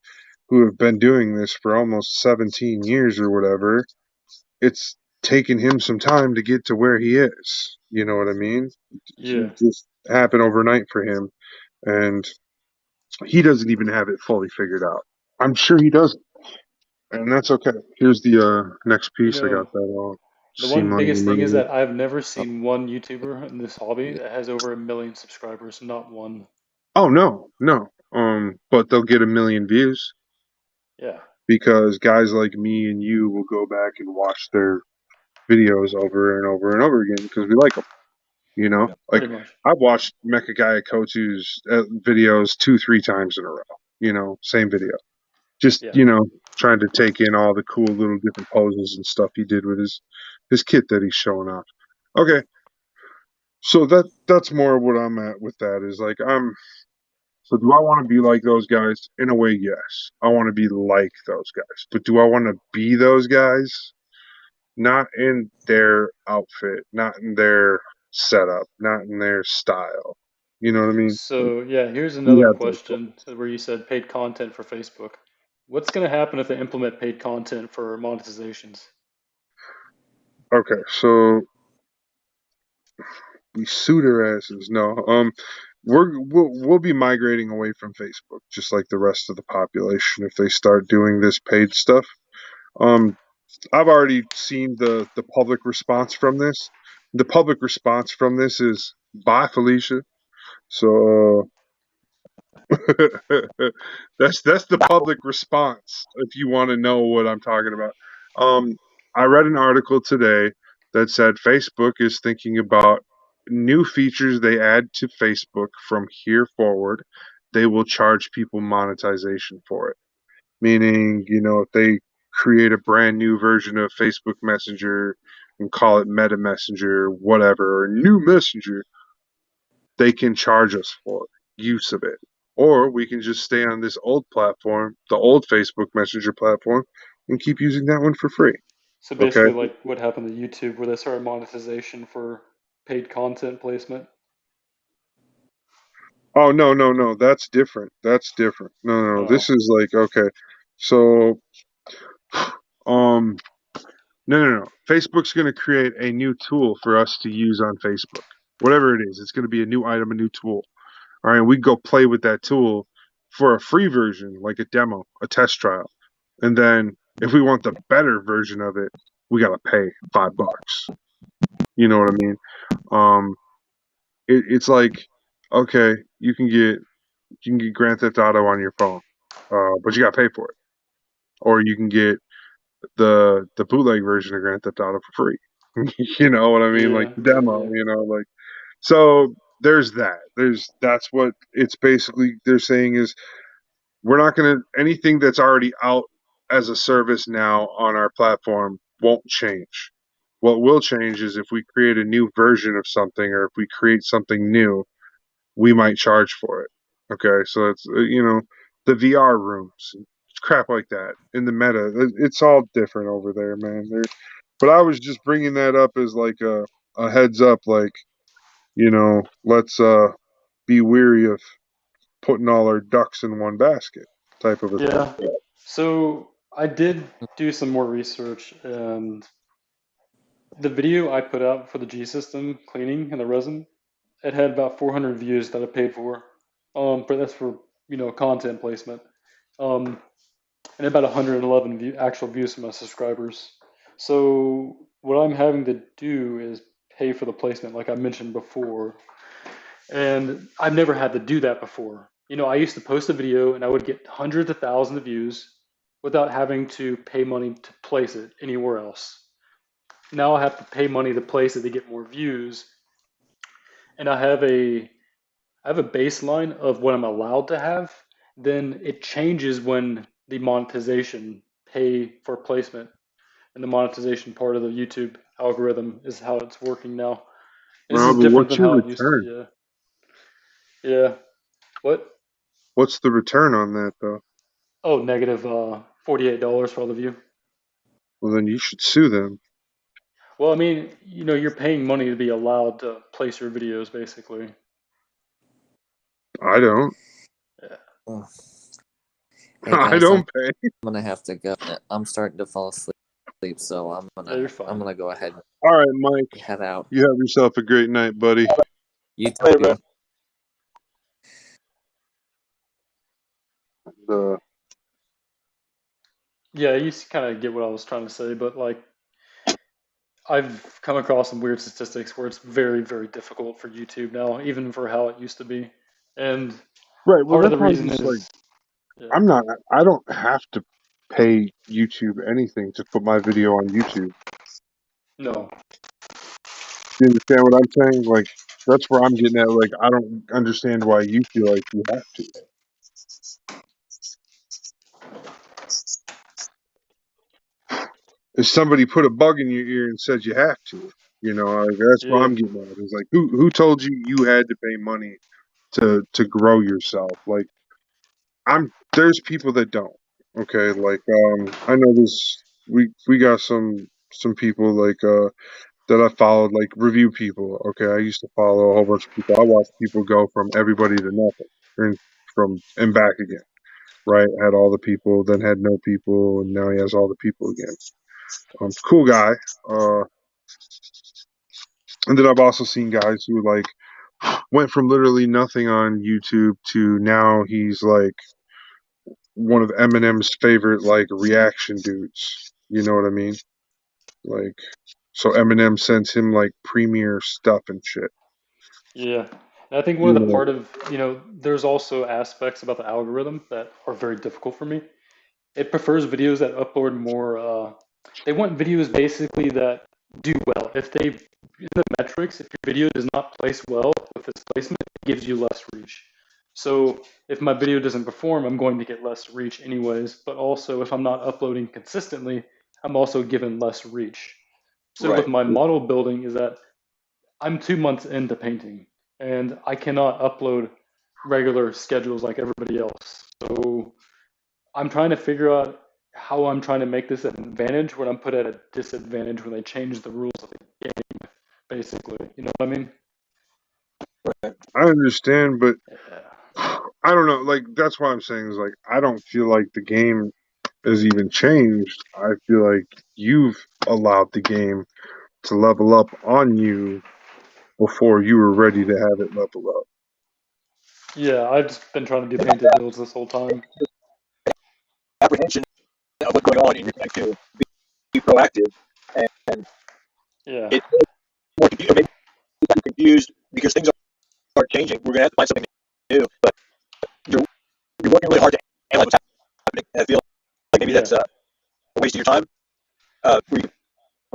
who have been doing this for almost 17 years or whatever, it's taken him some time to get to where he is. You know what I mean? It yeah. didn't just happen overnight for him. And he doesn't even have it fully figured out. I'm sure he doesn't. And that's okay. Here's the next You piece. I got know, that all the one streamlined biggest in thing is my. that I've never seen one YouTuber in this hobby that has over 1 million subscribers. Not one. Oh no, no. But they'll get 1 million views Yeah, because guys like me and you will go back and watch their videos over and over and over again because we like them. Like, pretty much. I've watched Mecha Guy Kotu's videos 2, 3 times in a row. Same video. Just Yeah. trying to take in all the cool little different poses and stuff he did with his kit that he's showing off. Okay, so that's more what I'm at with that is like So do I want to be like those guys? In a way, yes. I want to be like those guys. But do I want to be those guys? Not in their outfit, not in their setup, not in their style. You know what I mean? Like, So yeah, here's we another have those question where you said paid content for Facebook. What's gonna happen if they implement paid content for monetizations? Okay, so we suit our asses. No, we'll be migrating away from Facebook, just like the rest of the population, if they start doing this paid stuff. Um, I've already seen the public response from this. The public response from this is bye, Felicia. So that's the public response. If you want to know what I'm talking about, I read an article today that said Facebook is thinking about new features they add to Facebook from here forward. They will charge people monetization for it. Meaning, if they create a brand new version of Facebook Messenger and call it Meta Messenger, whatever, or new Messenger, they can charge us for use of it. Or we can just stay on this old platform, the old Facebook Messenger platform, and keep using that one for free. So Okay. basically, like what happened to YouTube, where they started monetization for paid content placement. Oh, no, no, no. That's different. That's different. No, no, no. This Oh, is like, okay. So, um, no, no, no. Facebook's going to create a new tool for us to use on Facebook. Whatever it is, it's going to be a new item, a new tool. All right. We go play with that tool for a free version, like a demo, a test trial. And then if we want the better version of it, we got to pay $5. You know what I mean? Um, it's like, okay, you can get Grand Theft Auto on your phone, but you got to pay for it. Or you can get the bootleg version of Grand Theft Auto for free. You know what I mean? Like yeah, the yeah, demo, yeah. like so. there's that. That's what it's basically they're saying is we're not going to anything that's already out as a service now on our platform won't change. What will change is if we create a new version of something or if we create something new, we might charge for it. Okay, so it's the VR rooms, crap like that in the meta. It's all different over there, man. But I was just bringing that up as like a heads up, like let's be weary of putting all our ducks in one basket type of a Yeah. thing. So I did do some more research, and the video I put out for the G system cleaning and the resin, it had about 400 views that I paid for. But that's for content placement. And about 111 actual views from my subscribers. So what I'm having to do is pay for the placement, like I mentioned before. And I've never had to do that before. I used to post a video and I would get hundreds of thousands of views without having to pay money to place it anywhere else. Now I have to pay money to place it to get more views. And I have a baseline of what I'm allowed to have. Then it changes when the monetization pay for placement and the monetization part of the YouTube algorithm is how it's working now. This Well, is but different what's than your how it used to return? be. Yeah. What? What's the return on that though? Oh, negative $48 for all of you. Well, then you should sue them. Well, I mean, you're paying money to be allowed to place your videos, basically. I don't. Yeah. Hey I guys, don't pay. I'm gonna have to go. I'm starting to fall asleep, so Yeah, you're fine. I'm gonna go ahead All right, Mike. and head out. You have yourself a great night, buddy. You Later, too. man. Yeah, you kind of get what I was trying to say, but like, I've come across some weird statistics where it's very, very difficult for YouTube now, even for how it used to be. And Right. Well, part of that's the why I'm reason just like, is, yeah, I don't have to pay YouTube anything to put my video on YouTube. no, You understand what I'm saying? Like, that's where I'm getting at. Like, I don't understand why you feel like you have to. If somebody put a bug in your ear and said you have to, like, that's what yeah, I'm getting at. It's like, who told you you had to pay money to grow yourself? Like, there's people that don't. Okay, like I know this. We got some people like that I followed, like review people. Okay, I used to follow a whole bunch of people. I watched people go from everybody to nothing, and back again. Right, had all the people, then had no people, and now he has all the people again. Cool guy. And then I've also seen guys who like went from literally nothing on YouTube to now he's like one of Eminem's favorite like reaction dudes. You know what I mean? Like, so Eminem sends him like premiere stuff and shit. yeah. And I think one You of the know, part of, there's also aspects about the algorithm that are very difficult for me. It prefers videos that upload more. They want videos basically that do well. If they the metrics, if your video does not place well with its placement, it gives you less reach. So if my video doesn't perform, I'm going to get less reach anyways. But also, if I'm not uploading consistently, I'm also given less reach. So with Right. my model building, is that I'm 2 months into painting, and I cannot upload regular schedules like everybody else. So I'm trying to figure out how I'm trying to make this an advantage when I'm put at a disadvantage when they change the rules of the game, basically. You know what I mean? I understand, but Yeah. I don't know. Like, that's why I'm saying is like I don't feel like the game has even changed. I feel like you've allowed the game to level up on you before you were ready to have it level up. Yeah, I've just been trying to do painted builds this whole time. Apprehension of what's going on, and you're trying to be proactive, and Yeah. it's more confused, maybe confused because things are changing. We're gonna have to find something new, but you're working really hard to analyze what's happening. And I feel like maybe that's a waste of your time. I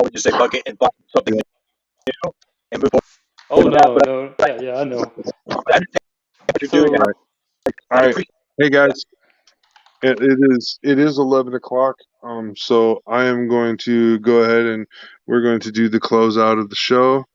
would just say bucket and find something new and move forward. Oh no. Yeah, I know. You're So doing it. All right. Hey guys, it is 11 o'clock. So I am going to go ahead and we're going to do the closeout of the show.